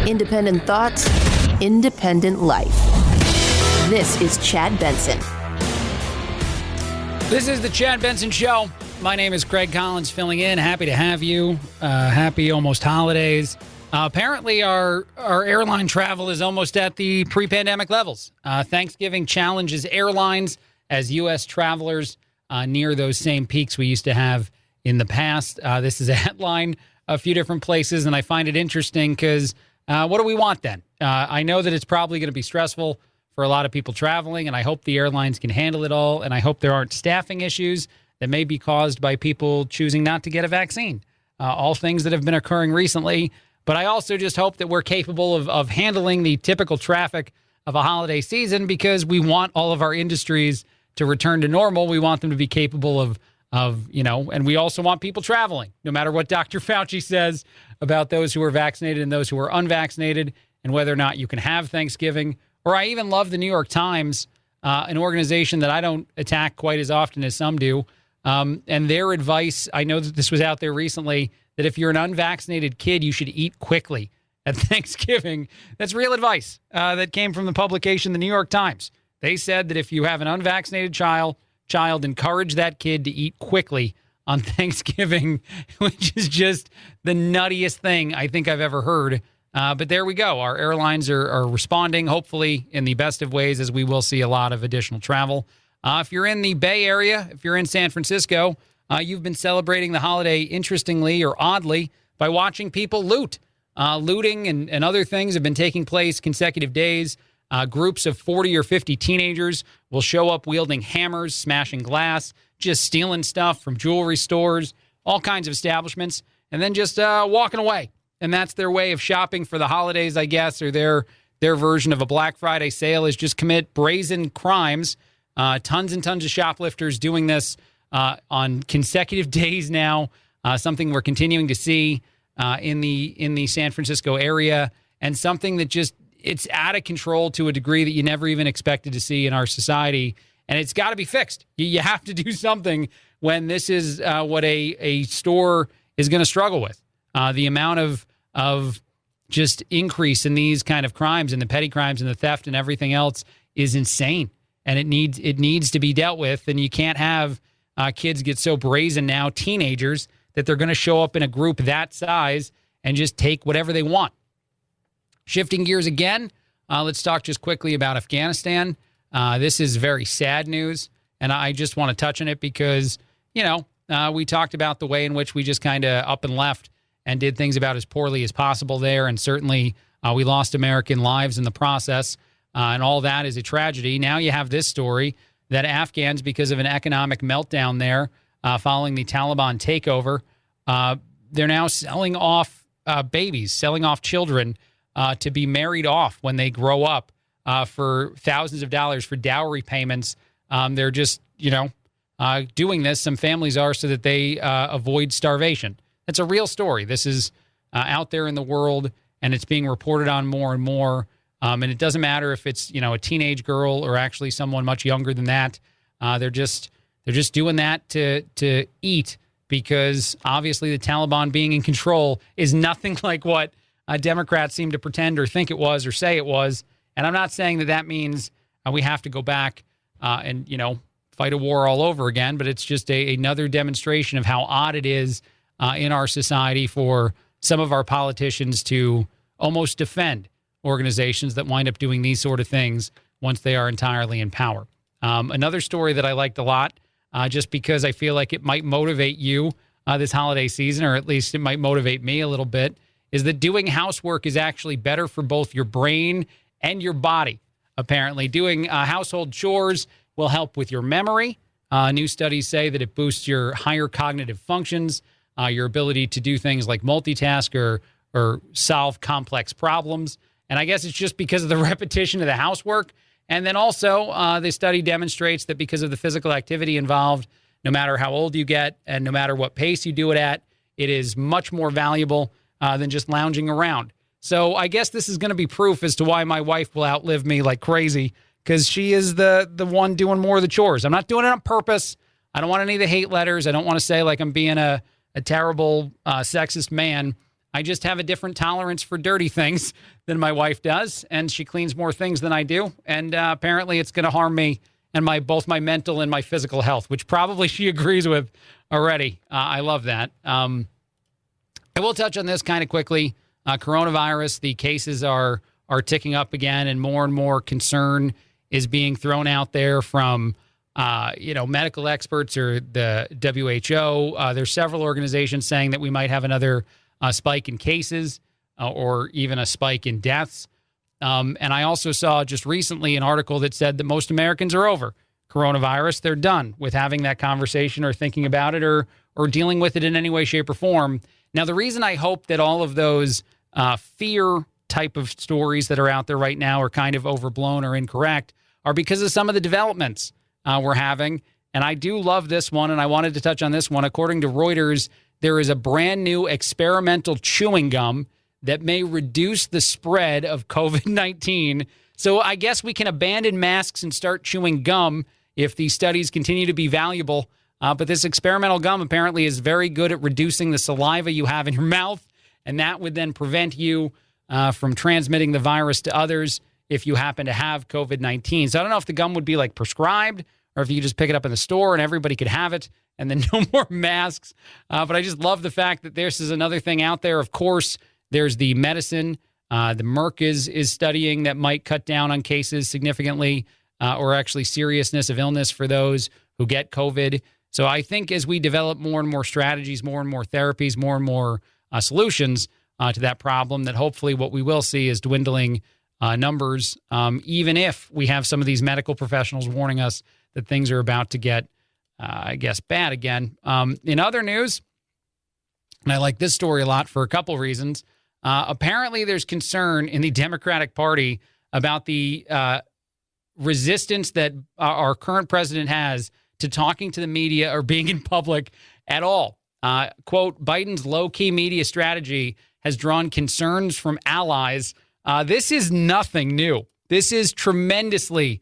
S1: Independent thoughts, independent life. This is Chad Benson.
S2: This is the Chad Benson Show. My name is Craig Collins filling in. Happy to have you. Happy almost holidays. Apparently, our airline travel is almost at the pre-pandemic levels. Thanksgiving challenges airlines as U.S. travelers near those same peaks we used to have in the past. This is a headline a few different places, and I find it interesting because what do we want then? I know that it's probably going to be stressful for a lot of people traveling, and I hope the airlines can handle it all, and I hope there aren't staffing issues that may be caused by people choosing not to get a vaccine. All things that have been occurring recently. But I also just hope that we're capable of handling the typical traffic of a holiday season because we want all of our industries to return to normal. We want them to be capable of and we also want people traveling, no matter what Dr. Fauci says about those who are vaccinated and those who are unvaccinated and whether or not you can have Thanksgiving. Or I even love the New York Times, an organization that I don't attack quite as often as some do. And their advice, I know that this was out there recently, that if you're an unvaccinated kid, you should eat quickly at Thanksgiving. That's real advice that came from the publication, the New York Times. They said that if you have an unvaccinated child, encourage that kid to eat quickly on Thanksgiving, which is just the nuttiest thing I think I've ever heard. But there we go. Our airlines are responding, hopefully in the best of ways, as we will see a lot of additional travel. If you're in the Bay Area, if you're in San Francisco, you've been celebrating the holiday interestingly or oddly by watching people loot. Looting and other things have been taking place consecutive days. Groups of 40 or 50 teenagers will show up wielding hammers, smashing glass, just stealing stuff from jewelry stores, all kinds of establishments, and then just walking away. And that's their way of shopping for the holidays, I guess, or their version of a Black Friday sale is just commit brazen crimes. Tons and tons of shoplifters doing this on consecutive days now, something we're continuing to see in the San Francisco area, and something that just, it's out of control to a degree that you never even expected to see in our society. And it's got to be fixed. You have to do something when this is what a store is going to struggle with. The amount of just increase in these kind of crimes and the petty crimes and the theft and everything else is insane. And it needs to be dealt with. And you can't have kids get so brazen now, teenagers, that they're going to show up in a group that size and just take whatever they want. Shifting gears again, let's talk just quickly about Afghanistan. This is very sad news, and I just want to touch on it because, we talked about the way in which we just kind of up and left and did things about as poorly as possible there, and certainly we lost American lives in the process, and all that is a tragedy. Now you have this story that Afghans, because of an economic meltdown there following the Taliban takeover, they're now selling off babies, selling off children to be married off when they grow up for thousands of dollars for dowry payments. They're just, doing this. Some families are so that they avoid starvation. It's a real story. This is out there in the world, and it's being reported on more and more. And it doesn't matter if it's, a teenage girl or actually someone much younger than that. They're just doing that to eat, because obviously the Taliban being in control is nothing like what Democrats seem to pretend or think it was or say it was. And I'm not saying that means we have to go back and, fight a war all over again, but it's just another demonstration of how odd it is in our society for some of our politicians to almost defend organizations that wind up doing these sort of things once they are entirely in power. Another story that I liked a lot, just because I feel like it might motivate you this holiday season, or at least it might motivate me a little bit, is that doing housework is actually better for both your brain and your body. Apparently, doing household chores will help with your memory. New studies say that it boosts your higher cognitive functions, your ability to do things like multitask or solve complex problems. And I guess it's just because of the repetition of the housework. And then also, the study demonstrates that because of the physical activity involved, no matter how old you get and no matter what pace you do it at, it is much more valuable than just lounging around. So I guess this is going to be proof as to why my wife will outlive me like crazy, because she is the one doing more of the chores. I'm not doing it on purpose. I don't want any of the hate letters. I don't want to say like I'm being a terrible sexist man. I just have a different tolerance for dirty things than my wife does, and she cleans more things than I do. And apparently it's going to harm me and both my mental and my physical health, which probably she agrees with already. I love that. I will touch on this kind of quickly. Coronavirus, the cases are ticking up again, and more concern is being thrown out there from medical experts or the WHO. There's several organizations saying that we might have another spike in cases or even a spike in deaths. And I also saw just recently an article that said that most Americans are over coronavirus. They're done with having that conversation or thinking about it or dealing with it in any way, shape, or form. Now, the reason I hope that all of those fear type of stories that are out there right now are kind of overblown or incorrect are because of some of the developments we're having. And I do love this one, and I wanted to touch on this one. According to Reuters, there is a brand new experimental chewing gum that may reduce the spread of COVID-19. So I guess we can abandon masks and start chewing gum if these studies continue to be valuable. But this experimental gum apparently is very good at reducing the saliva you have in your mouth, and that would then prevent you from transmitting the virus to others if you happen to have COVID-19. So I don't know if the gum would be like prescribed or if you just pick it up in the store and everybody could have it and then no more masks. But I just love the fact that this is another thing out there. Of course, there's the medicine. The Merck is studying that might cut down on cases significantly or actually seriousness of illness for those who get COVID. So I think as we develop more and more strategies, more and more therapies, more and more solutions to that problem, that hopefully what we will see is dwindling numbers, even if we have some of these medical professionals warning us that things are about to get, bad again. In other news, and I like this story a lot for a couple reasons, apparently there's concern in the Democratic Party about the resistance that our current president has to talking to the media or being in public at all. Quote, Biden's low-key media strategy has drawn concerns from allies. This is nothing new. This is tremendously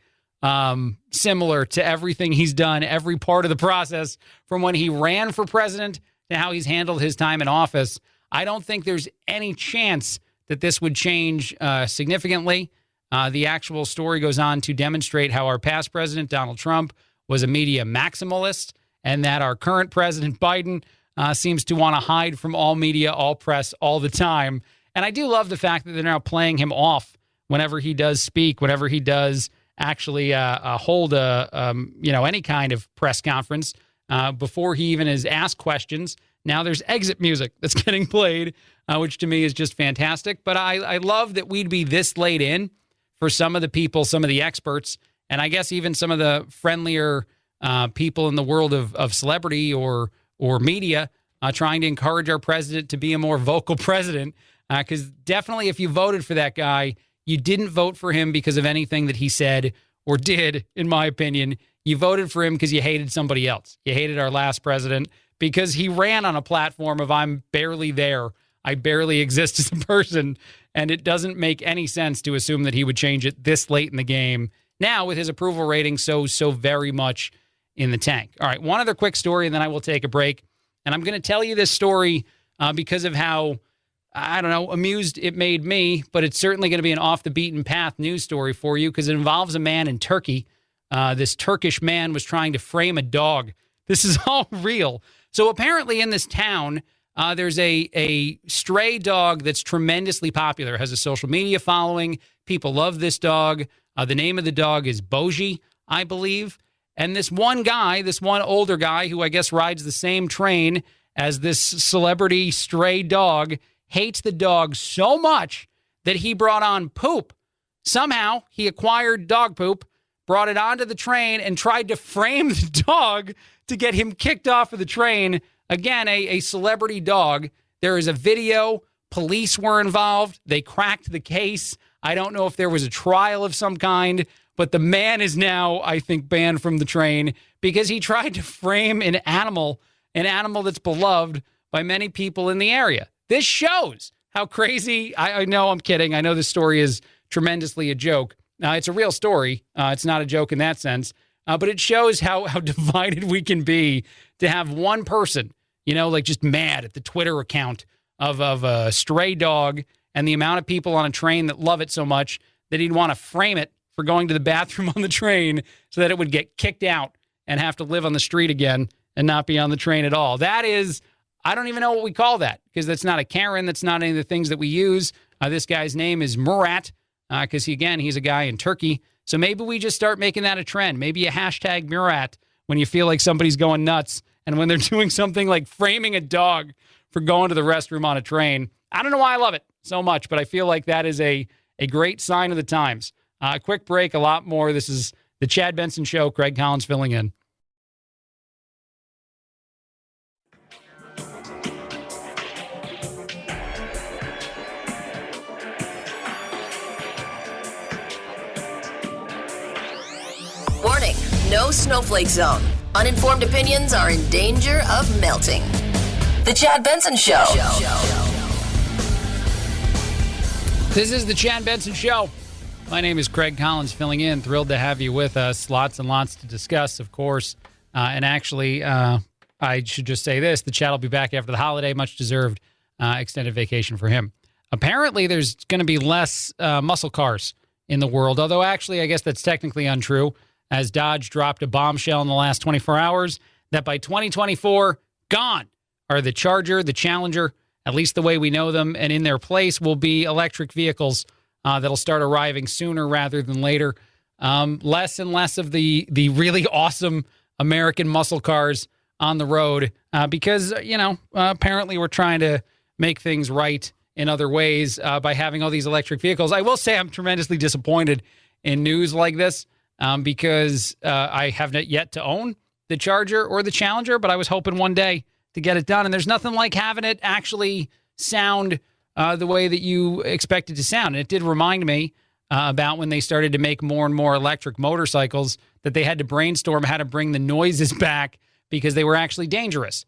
S2: similar to everything he's done, every part of the process, from when he ran for president to how he's handled his time in office. I don't think there's any chance that this would change significantly. The actual story goes on to demonstrate how our past president, Donald Trump, was a media maximalist, and that our current president, Biden, seems to want to hide from all media, all press, all the time. And I do love the fact that they're now playing him off whenever he does speak, whenever he does actually hold any kind of press conference before he even is asked questions. Now there's exit music that's getting played, which to me is just fantastic. But I love that we'd be this late in for some of the people, some of the experts, and I guess even some of the friendlier people in the world of celebrity or media trying to encourage our president to be a more vocal president. Because definitely if you voted for that guy, you didn't vote for him because of anything that he said or did, in my opinion. You voted for him because you hated somebody else. You hated our last president because he ran on a platform of I'm barely there. I barely exist as a person. And it doesn't make any sense to assume that he would change it this late in the game. Now, with his approval rating so very much in the tank. All right, one other quick story, and then I will take a break. And I'm going to tell you this story because of how, amused it made me, but it's certainly going to be an off-the-beaten-path news story for you because it involves a man in Turkey. This Turkish man was trying to frame a dog. This is all real. So apparently in this town, there's a stray dog that's tremendously popular, has a social media following. People love this dog. The name of the dog is Boji, I believe. And this one older guy who I guess rides the same train as this celebrity stray dog, hates the dog so much that he brought on poop. Somehow he acquired dog poop, brought it onto the train, and tried to frame the dog to get him kicked off of the train. Again, a celebrity dog. There is a video. Police were involved. They cracked the case. I don't know if there was a trial of some kind, but the man is now, I think, banned from the train because he tried to frame an animal that's beloved by many people in the area. This shows how crazy. I know I'm kidding. I know this story is tremendously a joke. It's a real story. It's not a joke in that sense. But it shows how divided we can be to have one person, just mad at the Twitter account of a stray dog and the amount of people on a train that love it so much that he'd want to frame it for going to the bathroom on the train so that it would get kicked out and have to live on the street again and not be on the train at all. That is, I don't even know what we call that because that's not a Karen. That's not any of the things that we use. This guy's name is Murat because he's a guy in Turkey. So maybe we just start making that a trend. Maybe a hashtag Murat when you feel like somebody's going nuts and when they're doing something like framing a dog for going to the restroom on a train. I don't know why I love it so much, but I feel like that is a great sign of the times. Quick break, a lot more. This is the Chad Benson Show. Craig Collins filling in.
S1: Warning, no snowflake zone. Uninformed opinions are in danger of melting. The Chad Benson Show.
S2: This is the Chad Benson Show. My name is Craig Collins filling in. Thrilled to have you with us. Lots and lots to discuss, of course. And actually, I should just say this. The Chad will be back after the holiday. Much deserved extended vacation for him. Apparently, there's going to be less muscle cars in the world. Although, actually, I guess that's technically untrue. As Dodge dropped a bombshell in the last 24 hours that by 2024, gone are the Charger, the Challenger, at least the way we know them, and in their place will be electric vehicles that'll start arriving sooner rather than later. Less and less of the really awesome American muscle cars on the road because, apparently we're trying to make things right in other ways by having all these electric vehicles. I will say I'm tremendously disappointed in news like this because I have not yet to own the Charger or the Challenger, but I was hoping one day to get it done. And there's nothing like having it actually sound the way that you expect it to sound. And it did remind me about when they started to make more and more electric motorcycles that they had to brainstorm how to bring the noises back because they were actually dangerous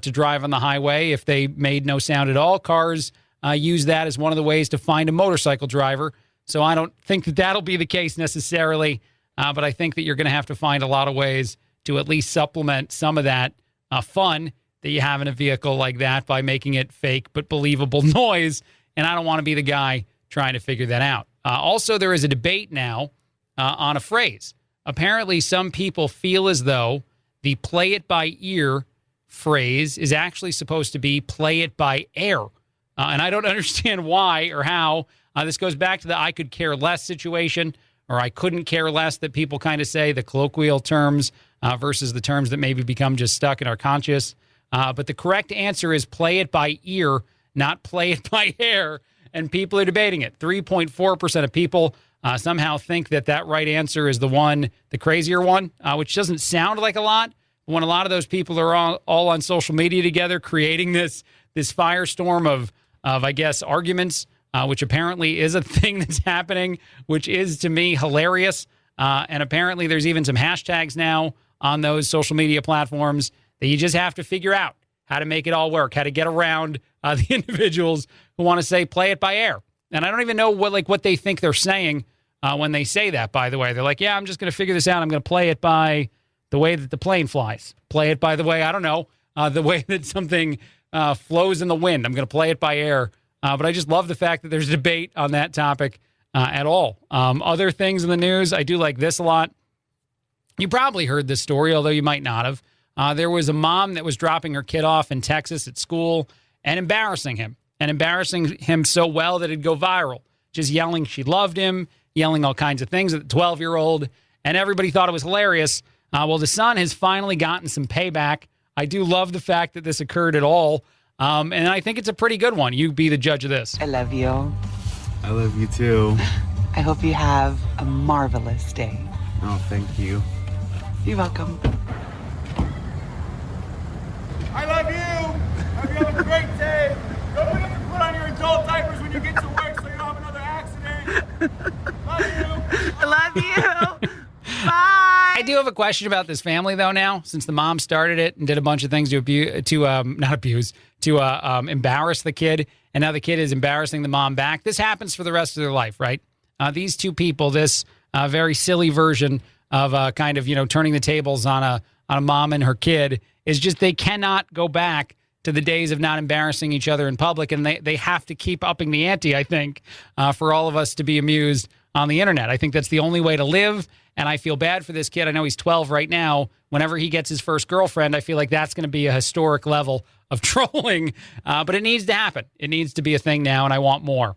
S2: to drive on the highway if they made no sound at all. Cars use that as one of the ways to find a motorcycle driver. So I don't think that that'll be the case necessarily, but I think that you're going to have to find a lot of ways to at least supplement some of that fun that you have in a vehicle like that by making it fake but believable noise. And I don't want to be the guy trying to figure that out. Also, there is a debate now on a phrase. Apparently, some people feel as though the play it by ear phrase is actually supposed to be play it by air. And I don't understand why or how. This goes back to the I could care less situation, or I couldn't care less that people kind of say, the colloquial terms versus the terms that maybe become just stuck in our conscious. But the correct answer is play it by ear, not play it by air. And people are debating it. 3.4% of people somehow think that right answer is the one, the crazier one, which doesn't sound like a lot. When a lot of those people are all on social media together creating this firestorm of I guess, arguments, which apparently is a thing that's happening, which is, to me, hilarious. And apparently there's even some hashtags now on those social media platforms that you just have to figure out how to make it all work, how to get around the individuals who want to say play it by air. And I don't even know what they think they're saying when they say that, by the way. They're like, yeah, I'm just going to figure this out. I'm going to play it by the way that the plane flies. Play it by the way, I don't know, the way that something flows in the wind. I'm going to play it by air. But I just love the fact that there's a debate on that topic at all. Other things in the news, I do like this a lot. You probably heard this story, although you might not have. There was a mom that was dropping her kid off in Texas at school and embarrassing him so well that it'd go viral. Just yelling she loved him, yelling all kinds of things at the 12-year-old, and everybody thought it was hilarious. Well, the son has finally gotten some payback. I do love the fact that this occurred at all, and I think it's a pretty good one. You be the judge of this.
S20: I love you.
S21: I love you too.
S20: I hope you have a marvelous day.
S21: Oh, thank you.
S20: You're welcome.
S22: I love you. Hope you have a great day. Don't forget to put on your adult diapers when you get to work so you don't have another accident. Love you.
S20: I love you. Bye.
S2: I do have a question about this family, though, now, since the mom started it and did a bunch of things to embarrass the kid, and now the kid is embarrassing the mom back. This happens for the rest of their life, right? These two people, this very silly version of kind of, turning the tables on a mom and her kid, is just they cannot go back to the days of not embarrassing each other in public, and they have to keep upping the ante, I think, for all of us to be amused on the internet. I think that's the only way to live, and I feel bad for this kid. I know he's 12 right now. Whenever he gets his first girlfriend, I feel like that's going to be a historic level of trolling, but it needs to happen. It needs to be a thing now, and I want more.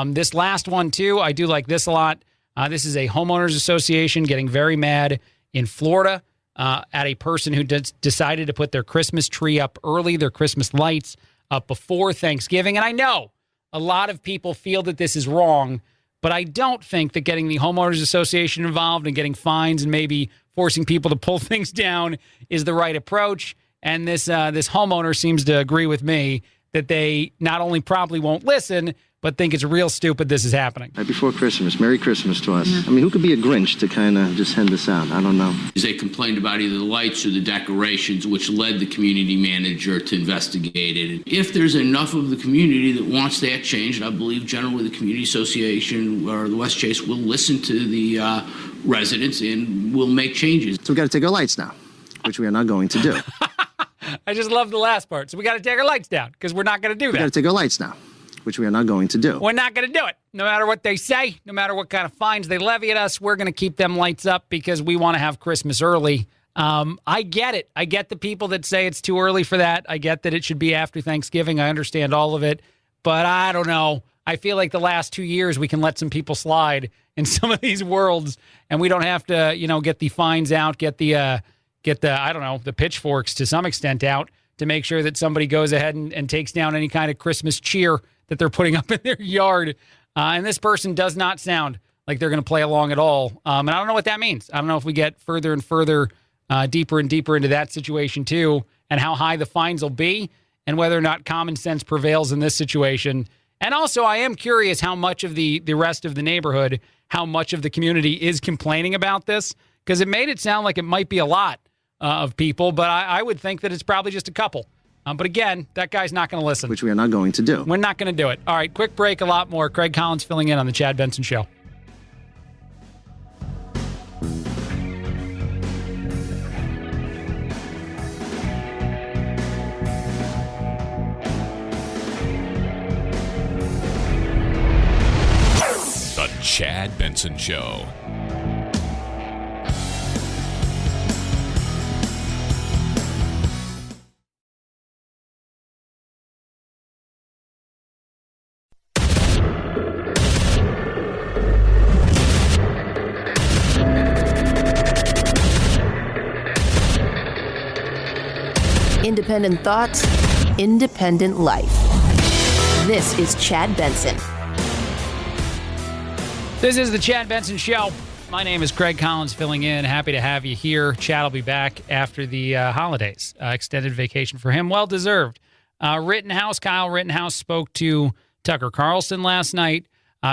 S2: This last one, too, I do like this a lot. This is a homeowners association getting very mad in Florida at a person who decided to put their Christmas tree up early, their Christmas lights up before Thanksgiving. And I know a lot of people feel that this is wrong, but I don't think that getting the homeowners association involved and getting fines and maybe forcing people to pull things down is the right approach. And this homeowner seems to agree with me that they not only probably won't listen, but think it's real stupid this is happening.
S23: Right before Christmas. Merry Christmas to us. I mean, who could be a Grinch to kind of just send this out? I don't know.
S24: They complained about either the lights or the decorations, which led the community manager to investigate it. If there's enough of the community that wants that change, and I believe generally the community association or the West Chase will listen to the residents and will make changes.
S23: So we got to take our lights now, which we are not going to do.
S2: I just love the last part. So we got to take our lights down because we're not going to do that.
S23: We got to take our lights now, which we are not going to do.
S2: We're not going to do it. No matter what they say, no matter what kind of fines they levy at us, we're going to keep them lights up because we want to have Christmas early. I get it. I get the people that say it's too early for that. I get that it should be after Thanksgiving. I understand all of it. But I don't know. I feel like the last 2 years we can let some people slide in some of these worlds, and we don't have to, get the fines out, get the I don't know, the pitchforks to some extent out to make sure that somebody goes ahead and takes down any kind of Christmas cheer that they're putting up in their yard. And this person does not sound like they're going to play along at all. And I don't know what that means. I don't know if we get further and further, deeper and deeper into that situation too, and how high the fines will be, and whether or not common sense prevails in this situation. And also, I am curious how much of the rest of the neighborhood, how much of the community is complaining about this, because it made it sound like it might be a lot of people, but I would think that it's probably just a couple. But again, that guy's not going to listen.
S23: Which we are not going to do.
S2: We're not going to do it. All right, quick break, a lot more. Craig Collins filling in on the Chad Benson Show.
S17: The Chad Benson Show.
S1: Independent thoughts, independent life. This is Chad Benson.
S2: This is the Chad Benson Show. My name is Craig Collins filling in. Happy to have you here. Chad will be back after the holidays. Extended vacation for him. Well deserved. Kyle Rittenhouse spoke to Tucker Carlson last night.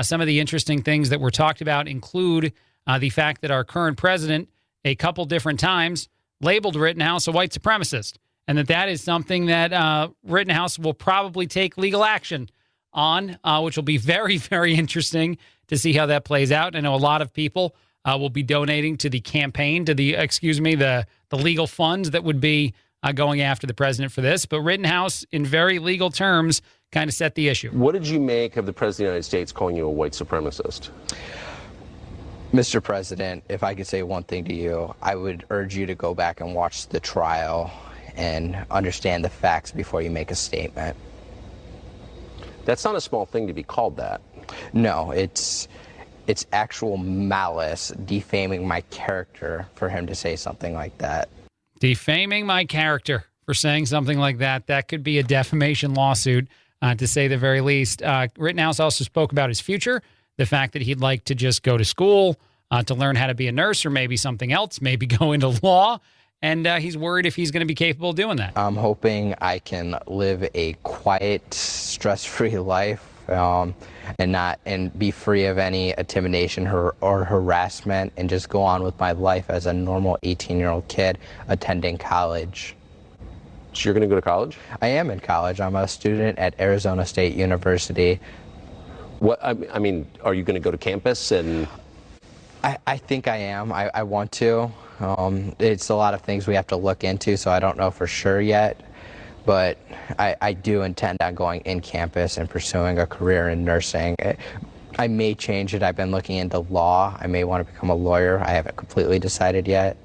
S2: Some of the interesting things that were talked about include the fact that our current president, a couple different times, labeled Rittenhouse a white supremacist, and that is something that Rittenhouse will probably take legal action on, which will be very, very interesting to see how that plays out. I know a lot of people will be donating to the campaign, to the legal funds that would be going after the president for this. But Rittenhouse, in very legal terms, kind of set the issue.
S4: What did you make of the President of the United States calling you a white supremacist?
S3: Mr. President, if I could say one thing to you, I would urge you to go back and watch the trial and understand the facts before you make a statement.
S4: That's not a small thing to be called that.
S3: No, it's actual malice, defaming my character for him to say something like that.
S2: Defaming my character for saying something like that. That could be a defamation lawsuit, to say the very least. Rittenhouse also spoke about his future, the fact that he'd like to just go to school to learn how to be a nurse or maybe something else, maybe go into law. And he's worried if he's going to be capable of doing that.
S3: I'm hoping I can live a quiet, stress-free life and be free of any intimidation or harassment and just go on with my life as a normal 18-year-old kid attending college.
S4: So you're going to go to college?
S3: I am in college. I'm a student at Arizona State University.
S4: What I mean, are you going to go to campus? And
S3: I think I am. I want to. It's a lot of things we have to look into, so I don't know for sure yet. But I do intend on going in campus and pursuing a career in nursing. I may change it. I've been looking into law. I may want to become a lawyer. I haven't completely decided yet.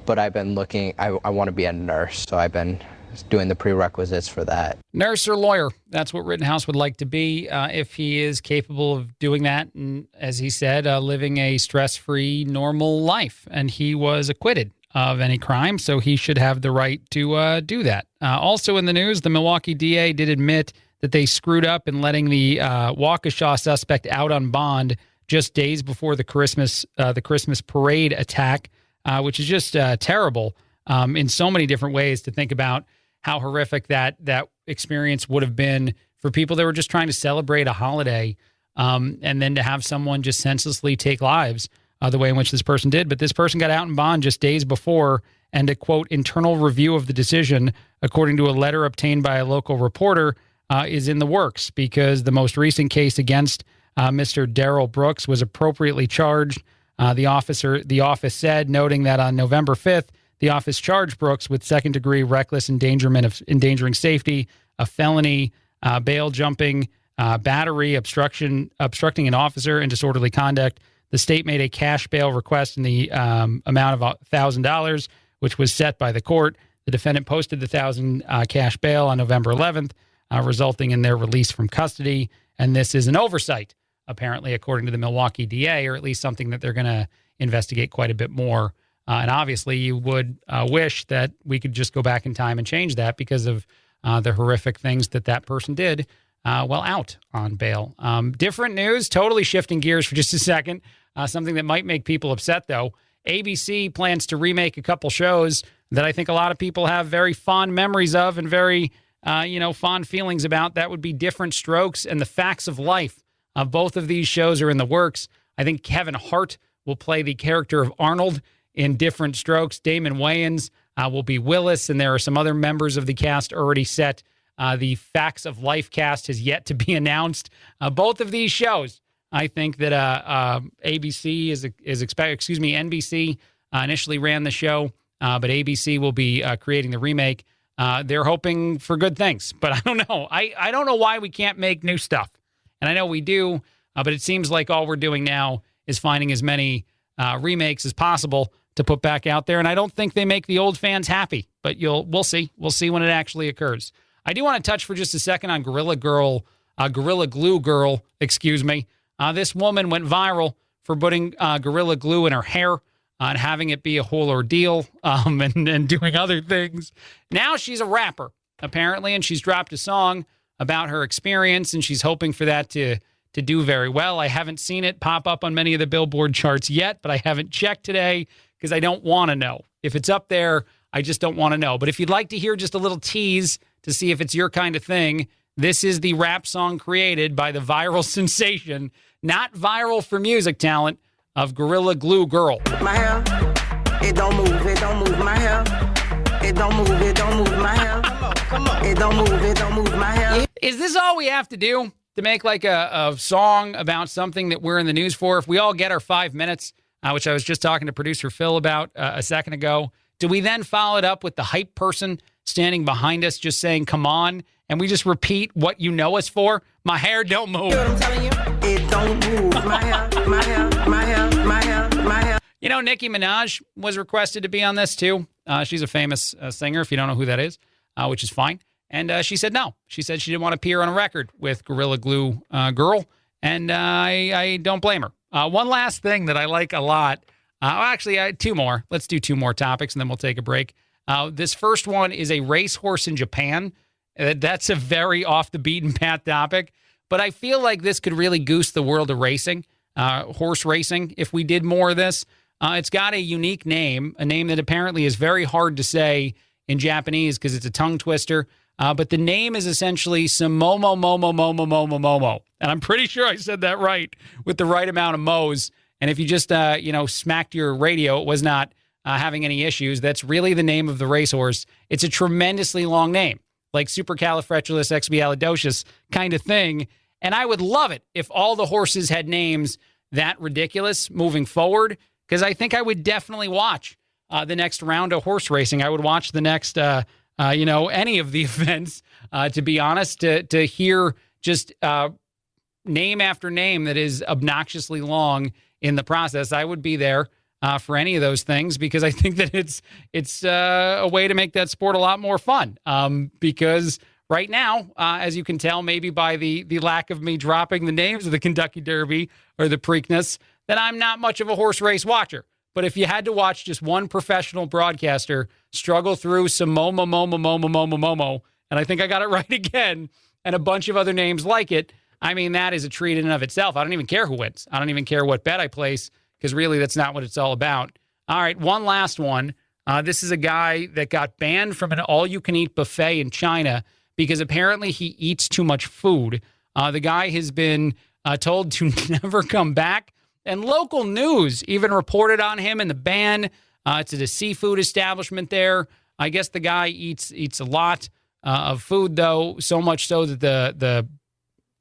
S3: But I've been looking, I want to be a nurse, so I've been doing the prerequisites for that.
S2: Nurse or lawyer, that's what Rittenhouse would like to be if he is capable of doing that. And as he said, living a stress-free, normal life. And he was acquitted of any crime, so he should have the right to do that. Also in the news, the Milwaukee DA did admit that they screwed up in letting the Waukesha suspect out on bond just days before the Christmas parade attack, which is just terrible in so many different ways to think about how horrific that experience would have been for people that were just trying to celebrate a holiday, and then to have someone just senselessly take lives the way in which this person did. But this person got out in bond just days before, and a, quote, internal review of the decision, according to a letter obtained by a local reporter, is in the works because the most recent case against Mr. Darrell Brooks was appropriately charged. The office said, noting that on November 5th, the office charged Brooks with second-degree reckless endangerment of endangering safety, a felony, bail jumping, battery, obstructing an officer, and disorderly conduct. The state made a cash bail request in the amount of $1,000, which was set by the court. The defendant posted the $1,000 cash bail on November 11th, resulting in their release from custody. And this is an oversight, apparently, according to the Milwaukee DA, or at least something that they're going to investigate quite a bit more. And obviously, you would wish that we could just go back in time and change that because of the horrific things that person did while out on bail. Different news, totally shifting gears for just a second. Something that might make people upset, though. ABC plans to remake a couple shows that I think a lot of people have very fond memories of and very, fond feelings about. That would be Different Strokes and The Facts of Life. Both of these shows are in the works. I think Kevin Hart will play the character of Arnold in Different Strokes. Damon Wayans will be Willis, and there are some other members of the cast already set. The Facts of Life cast has yet to be announced. Both of these shows, I think that ABC NBC initially ran the show, but ABC will be creating the remake. They're hoping for good things, but I don't know. I don't know why we can't make new stuff. And I know we do, but it seems like all we're doing now is finding as many remakes as possible to put back out there. And I don't think they make the old fans happy, but we'll see. We'll see when it actually occurs. I do want to touch for just a second on Gorilla Glue Girl, This woman went viral for putting Gorilla Glue in her hair and having it be a whole ordeal and doing other things. Now she's a rapper, apparently, and she's dropped a song about her experience, and she's hoping for that to do very well. I haven't seen it pop up on many of the Billboard charts yet, but I haven't checked today because I don't want to know. If it's up there, I just don't want to know. But if you'd like to hear just a little tease to see if it's your kind of thing, this is the rap song created by the viral sensation, not viral for music talent, of Gorilla Glue Girl.
S6: My hair, it don't move my hair. It don't move my hair. Come on. It don't move my hair.
S2: Is this all we have to do to make like a song about something that we're in the news for? If we all get our 5 minutes, which I was just talking to producer Phil about a second ago, do we then follow it up with the hype person standing behind us just saying, come on, and we just repeat what you know us for? My hair don't move.
S6: You know what I'm telling you? It don't move my hair, my hair, my hair, my hair, my hair.
S2: You know, Nicki Minaj was requested to be on this too. She's a famous singer, if you don't know who that is, which is fine. And she said no. She said she didn't want to appear on a record with Gorilla Glue Girl, and I don't blame her. One last thing that I like a lot. Two more. Let's do two more topics, and then we'll take a break. This first one is a racehorse in Japan. That's a very off-the-beaten-path topic, but I feel like this could really goose the world of racing, horse racing, if we did more of this. It's got a unique name, a name that apparently is very hard to say in Japanese because it's a tongue twister, but the name is essentially Sumomo Momo Momo Momo Momo, and I'm pretty sure I said that right with the right amount of mo's, and if you just, smacked your radio, it was not having any issues. That's really the name of the racehorse. It's a tremendously long name, like supercalifragilisticexpialidocious kind of thing. And I would love it if all the horses had names that ridiculous moving forward, because I think I would definitely watch the next round of horse racing. I would watch the next, any of the events, to be honest, to hear just name after name that is obnoxiously long in the process. I would be there for any of those things because I think that it's a way to make that sport a lot more fun. Because right now, as you can tell, maybe by the lack of me dropping the names of the Kentucky Derby or the Preakness, that I'm not much of a horse race watcher. But if you had to watch just one professional broadcaster struggle through some Momo, and I think I got it right again, and a bunch of other names like it, I mean, that is a treat in and of itself. I don't even care who wins. I don't even care what bet I place, because really that's not what it's all about. All right, one last one. This is a guy that got banned from an all-you-can-eat buffet in China because apparently he eats too much food. The guy has been told to never come back, and local news even reported on him and the ban. It's at a seafood establishment there. I guess the guy eats a lot of food, though, so much so that the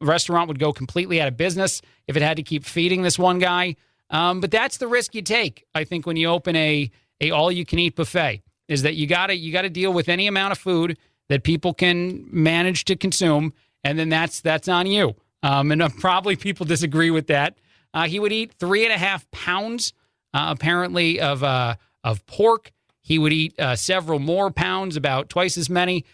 S2: restaurant would go completely out of business if it had to keep feeding this one guy. But that's the risk you take, I think, when you open a all-you-can-eat buffet, is that you gotta deal with any amount of food that people can manage to consume, and then that's on you. And probably people disagree with that. He would eat 3.5 pounds, apparently, of pork. He would eat several more pounds, about twice as many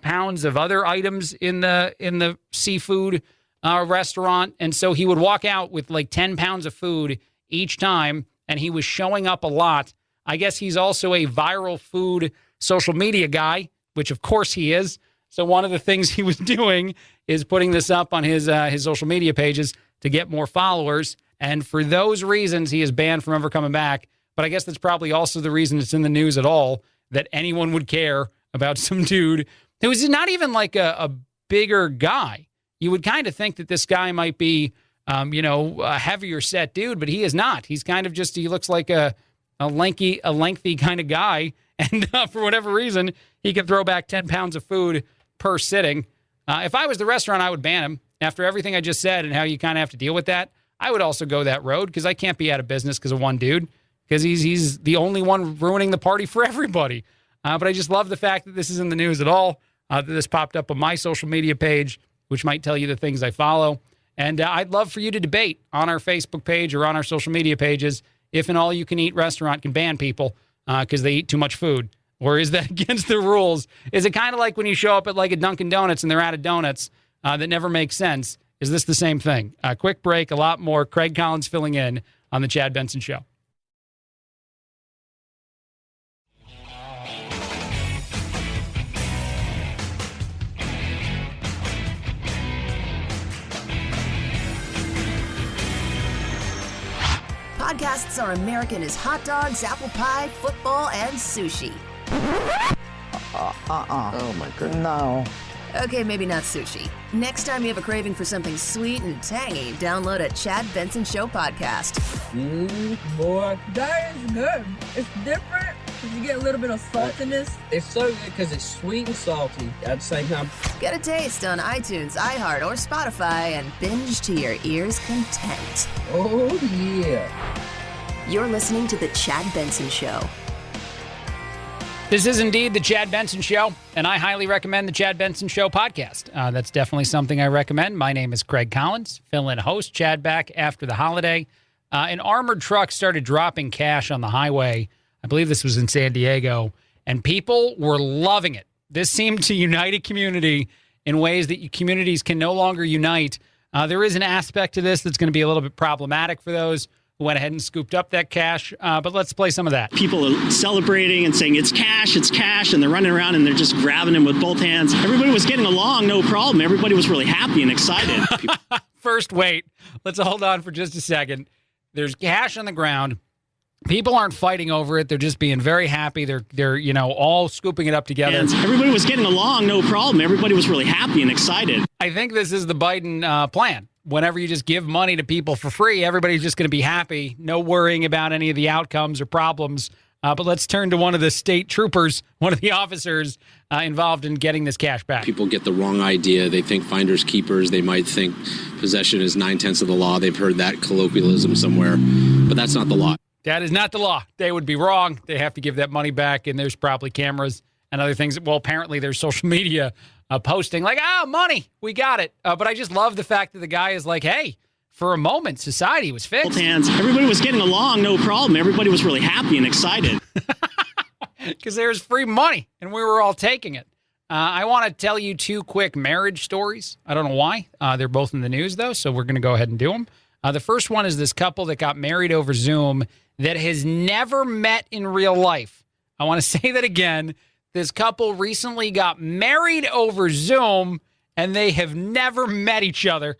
S2: pounds of other items in the seafood restaurant. And so he would walk out with like 10 pounds of food each time, and he was showing up a lot. I guess he's also a viral food social media guy, which of course he is. So one of the things he was doing is putting this up on his social media pages to get more followers. And for those reasons, he is banned from ever coming back. But I guess that's probably also the reason it's in the news at all, that anyone would care about some dude who is not even like a bigger guy. You would kind of think that this guy might be, a heavier set dude, but he is not. He's kind of just, he looks like a lengthy kind of guy. And for whatever reason, he can throw back 10 pounds of food per sitting. If I was the restaurant, I would ban him. After everything I just said and how you kind of have to deal with that, I would also go that road, because I can't be out of business because of one dude, because he's the only one ruining the party for everybody. But I just love the fact that this is in the news at all, that this popped up on my social media page, which might tell you the things I follow. And I'd love for you to debate on our Facebook page or on our social media pages if an all-you-can-eat restaurant can ban people because they eat too much food. Or is that against the rules? Is it kind of like when you show up at like a Dunkin' Donuts and they're out of donuts that never makes sense? Is this the same thing? A quick break, a lot more. Craig Collins filling in on the Chad Benson Show.
S1: Podcasts are American as hot dogs, apple pie, football, and sushi.
S23: Oh my goodness.
S1: No. Okay, maybe not sushi. Next time you have a craving for something sweet and tangy, download a Chad Benson Show podcast.
S7: Boy, that is good. It's different because you get a little bit of saltiness. It's so good because it's sweet and salty at the same time.
S1: Get a taste on iTunes, iHeart, or Spotify and binge to your ears' content.
S7: Oh, yeah.
S1: You're listening to The Chad Benson Show.
S2: This is indeed the Chad Benson Show, and I highly recommend the Chad Benson Show podcast. That's definitely something I recommend. My name is Craig Collins, fill-in host. Chad back after the holiday. An armored truck started dropping cash on the highway. I believe this was in San Diego, and people were loving it. This seemed to unite a community in ways that communities can no longer unite. There is an aspect to this that's going to be a little bit problematic for those who went ahead and scooped up that cash. But let's play some of that.
S8: People are celebrating and saying, it's cash, and they're running around and they're just grabbing him with both hands. Everybody was getting along, no problem. Everybody was really happy and excited.
S2: First, wait. Let's hold on for just a second. There's cash on the ground. People aren't fighting over it. They're just being very happy. They're all scooping it up together.
S8: And everybody was getting along, no problem. Everybody was really happy and excited.
S2: I think this is the Biden plan. Whenever you just give money to people for free, everybody's just going to be happy. No worrying about any of the outcomes or problems. But let's turn to one of the state troopers, one of the officers involved in getting this cash back.
S9: People get the wrong idea. They think finders keepers. They might think possession is 9/10 of the law. They've heard that colloquialism somewhere, but that's not the law.
S2: That is not the law. They would be wrong. They have to give that money back, and there's probably cameras and other things. Well, apparently there's social media posting like, money, we got it. But I just love the fact that the guy is like, hey, for a moment, society was fixed.
S8: Both hands. Everybody was getting along, no problem. Everybody was really happy and excited.
S2: Because there's free money, and we were all taking it. I want to tell you two quick marriage stories. I don't know why. They're both in the news, though, so we're going to go ahead and do them. The first one is this couple that got married over Zoom that has never met in real life. I want to say that again. This couple recently got married over Zoom, and they have never met each other.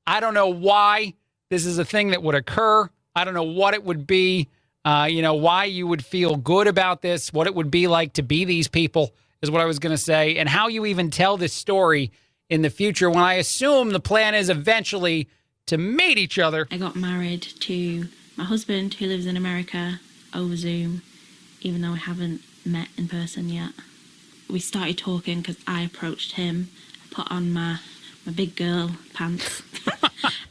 S2: I don't know why this is a thing that would occur. I don't know what it would be, why you would feel good about this, what it would be like to be these people is what I was going to say, and how you even tell this story in the future when I assume the plan is eventually to meet each other.
S10: I got married to my husband who lives in America over Zoom, even though we haven't met in person yet. We started talking because I approached him, put on my big girl pants,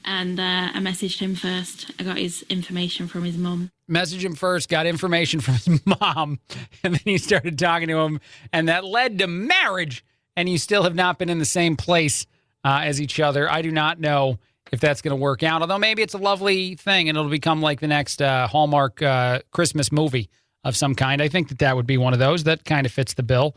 S10: and I messaged him first. I got his information from his mum.
S2: Messaged him first, got information from his mom, and then he started talking to him, and that led to marriage, and you still have not been in the same place as each other. I do not know if that's going to work out, although maybe it's a lovely thing, and it'll become like the next Hallmark Christmas movie of some kind. I think that would be one of those. That kind of fits the bill.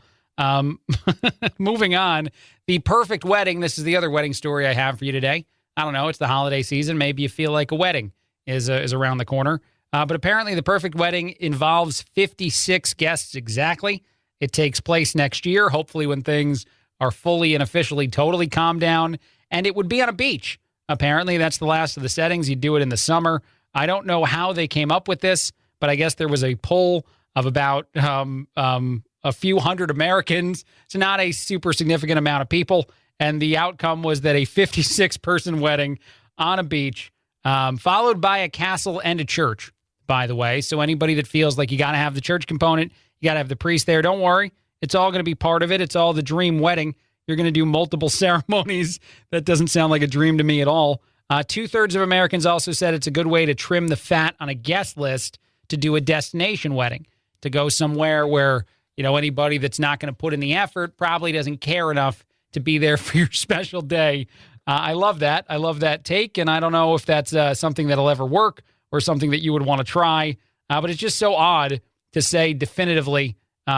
S2: Moving on, the perfect wedding. This is the other wedding story I have for you today. I don't know. It's the holiday season. Maybe you feel like a wedding is around the corner. But apparently the perfect wedding involves 56 guests exactly. It takes place next year, hopefully when things are fully and officially totally calmed down. And it would be on a beach. Apparently that's the last of the settings. You do it in the summer. I don't know how they came up with this, but I guess there was a poll of about a few hundred Americans. It's not a super significant amount of people. And the outcome was that a 56-person wedding on a beach, followed by a castle and a church, by the way. So anybody that feels like you got to have the church component, you got to have the priest there, don't worry. It's all going to be part of it. It's all the dream wedding. You're going to do multiple ceremonies. That doesn't sound like a dream to me at all. 2/3 of Americans also said it's a good way to trim the fat on a guest list to do a destination wedding, to go somewhere where, anybody that's not going to put in the effort probably doesn't care enough to be there for your special day. I love that. I love that take, and I don't know if that's something that'll ever work or something that you would want to try, but it's just so odd to say definitively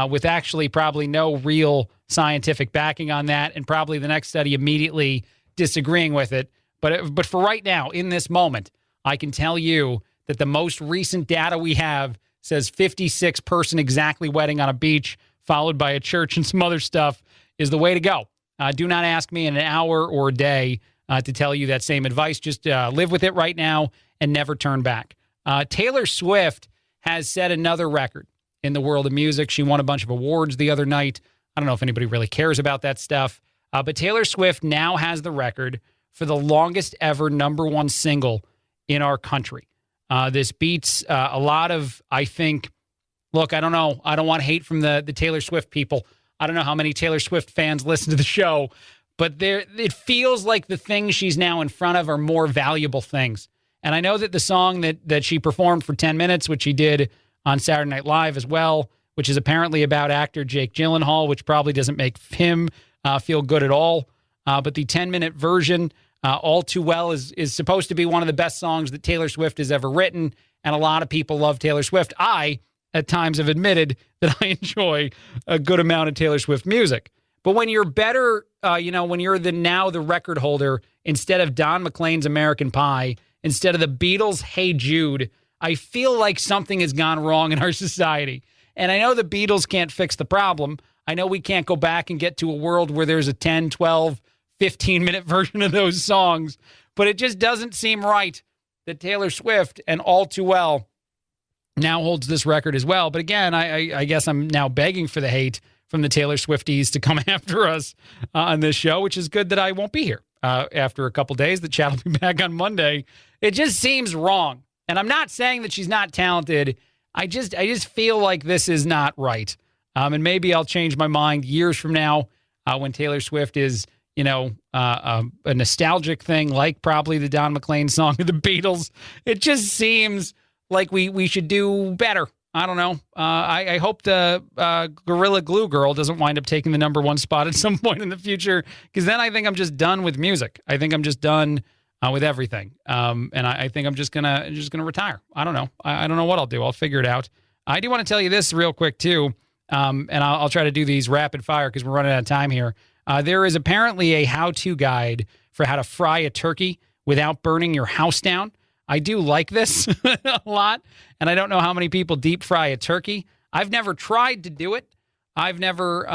S2: with actually probably no real scientific backing on that, and probably the next study immediately disagreeing with it. But for right now, in this moment, I can tell you that the most recent data we have says 56-person exactly wedding on a beach, followed by a church and some other stuff, is the way to go. Do not ask me in an hour or a day to tell you that same advice. Just live with it right now and never turn back. Taylor Swift has set another record in the world of music. She won a bunch of awards the other night. I don't know if anybody really cares about that stuff. But Taylor Swift now has the record for the longest ever #1 single in our country. This beats a lot of, I think, look, I don't know. I don't want hate from the Taylor Swift people. I don't know how many Taylor Swift fans listen to the show, but it feels like the things she's now in front of are more valuable things. And I know that the song that she performed for 10 minutes, which she did on Saturday Night Live as well, which is apparently about actor Jake Gyllenhaal, which probably doesn't make him feel good at all. But the 10-minute version, All Too Well, is supposed to be one of the best songs that Taylor Swift has ever written. And a lot of people love Taylor Swift. I, at times, have admitted that I enjoy a good amount of Taylor Swift music. But when you're better, when you're the record holder, instead of Don McLean's American Pie, instead of the Beatles' Hey Jude, I feel like something has gone wrong in our society. And I know the Beatles can't fix the problem. I know we can't go back and get to a world where there's a 10, 12, 15-minute version of those songs. But it just doesn't seem right that Taylor Swift and All Too Well now holds this record as well. But again, I guess I'm now begging for the hate from the Taylor Swifties to come after us on this show, which is good that I won't be here after a couple days. The chat will be back on Monday. It just seems wrong. And I'm not saying that she's not talented. I just feel like this is not right. And maybe I'll change my mind years from now when Taylor Swift is, a nostalgic thing, like probably the Don McLean song of the Beatles. It just seems like we should do better. I don't know. I hope the Gorilla Glue Girl doesn't wind up taking the #1 spot at some point in the future, because then I think I'm just done with music. I think I'm just done with everything. And I think I'm just gonna retire. I don't know. I don't know what I'll do. I'll figure it out. I do want to tell you this real quick too, and I'll try to do these rapid fire because we're running out of time here. There is apparently a how-to guide for how to fry a turkey without burning your house down. I do like this a lot, and I don't know how many people deep fry a turkey. I've never tried to do it. I've never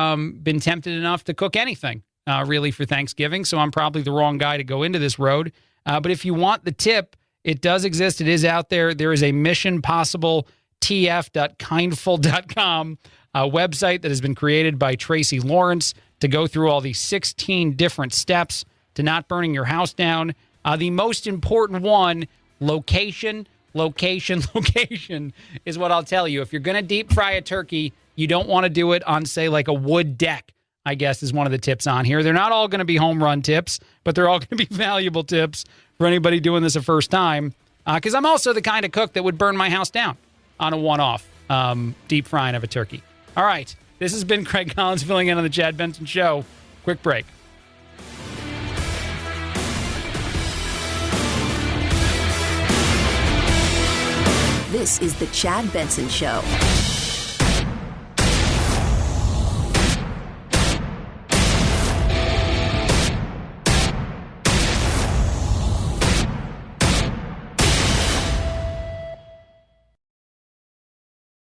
S2: been tempted enough to cook anything really for Thanksgiving, so I'm probably the wrong guy to go into this road. But if you want the tip, it does exist. It is out there. There is a missionpossibletf.kindful.com website that has been created by Tracy Lawrence to go through all these 16 different steps to not burning your house down. The most important one, location is what I'll tell you. If you're going to deep fry a turkey, you don't want to do it on, say, like a wood deck, I guess is one of the tips on here. They're not all going to be home run tips, but they're all going to be valuable tips for anybody doing this a first time. Because I'm also the kind of cook that would burn my house down on a one-off deep frying of a turkey. All right. This has been Craig Collins filling in on the Chad Benson Show. Quick break.
S1: This is the Chad Benson Show.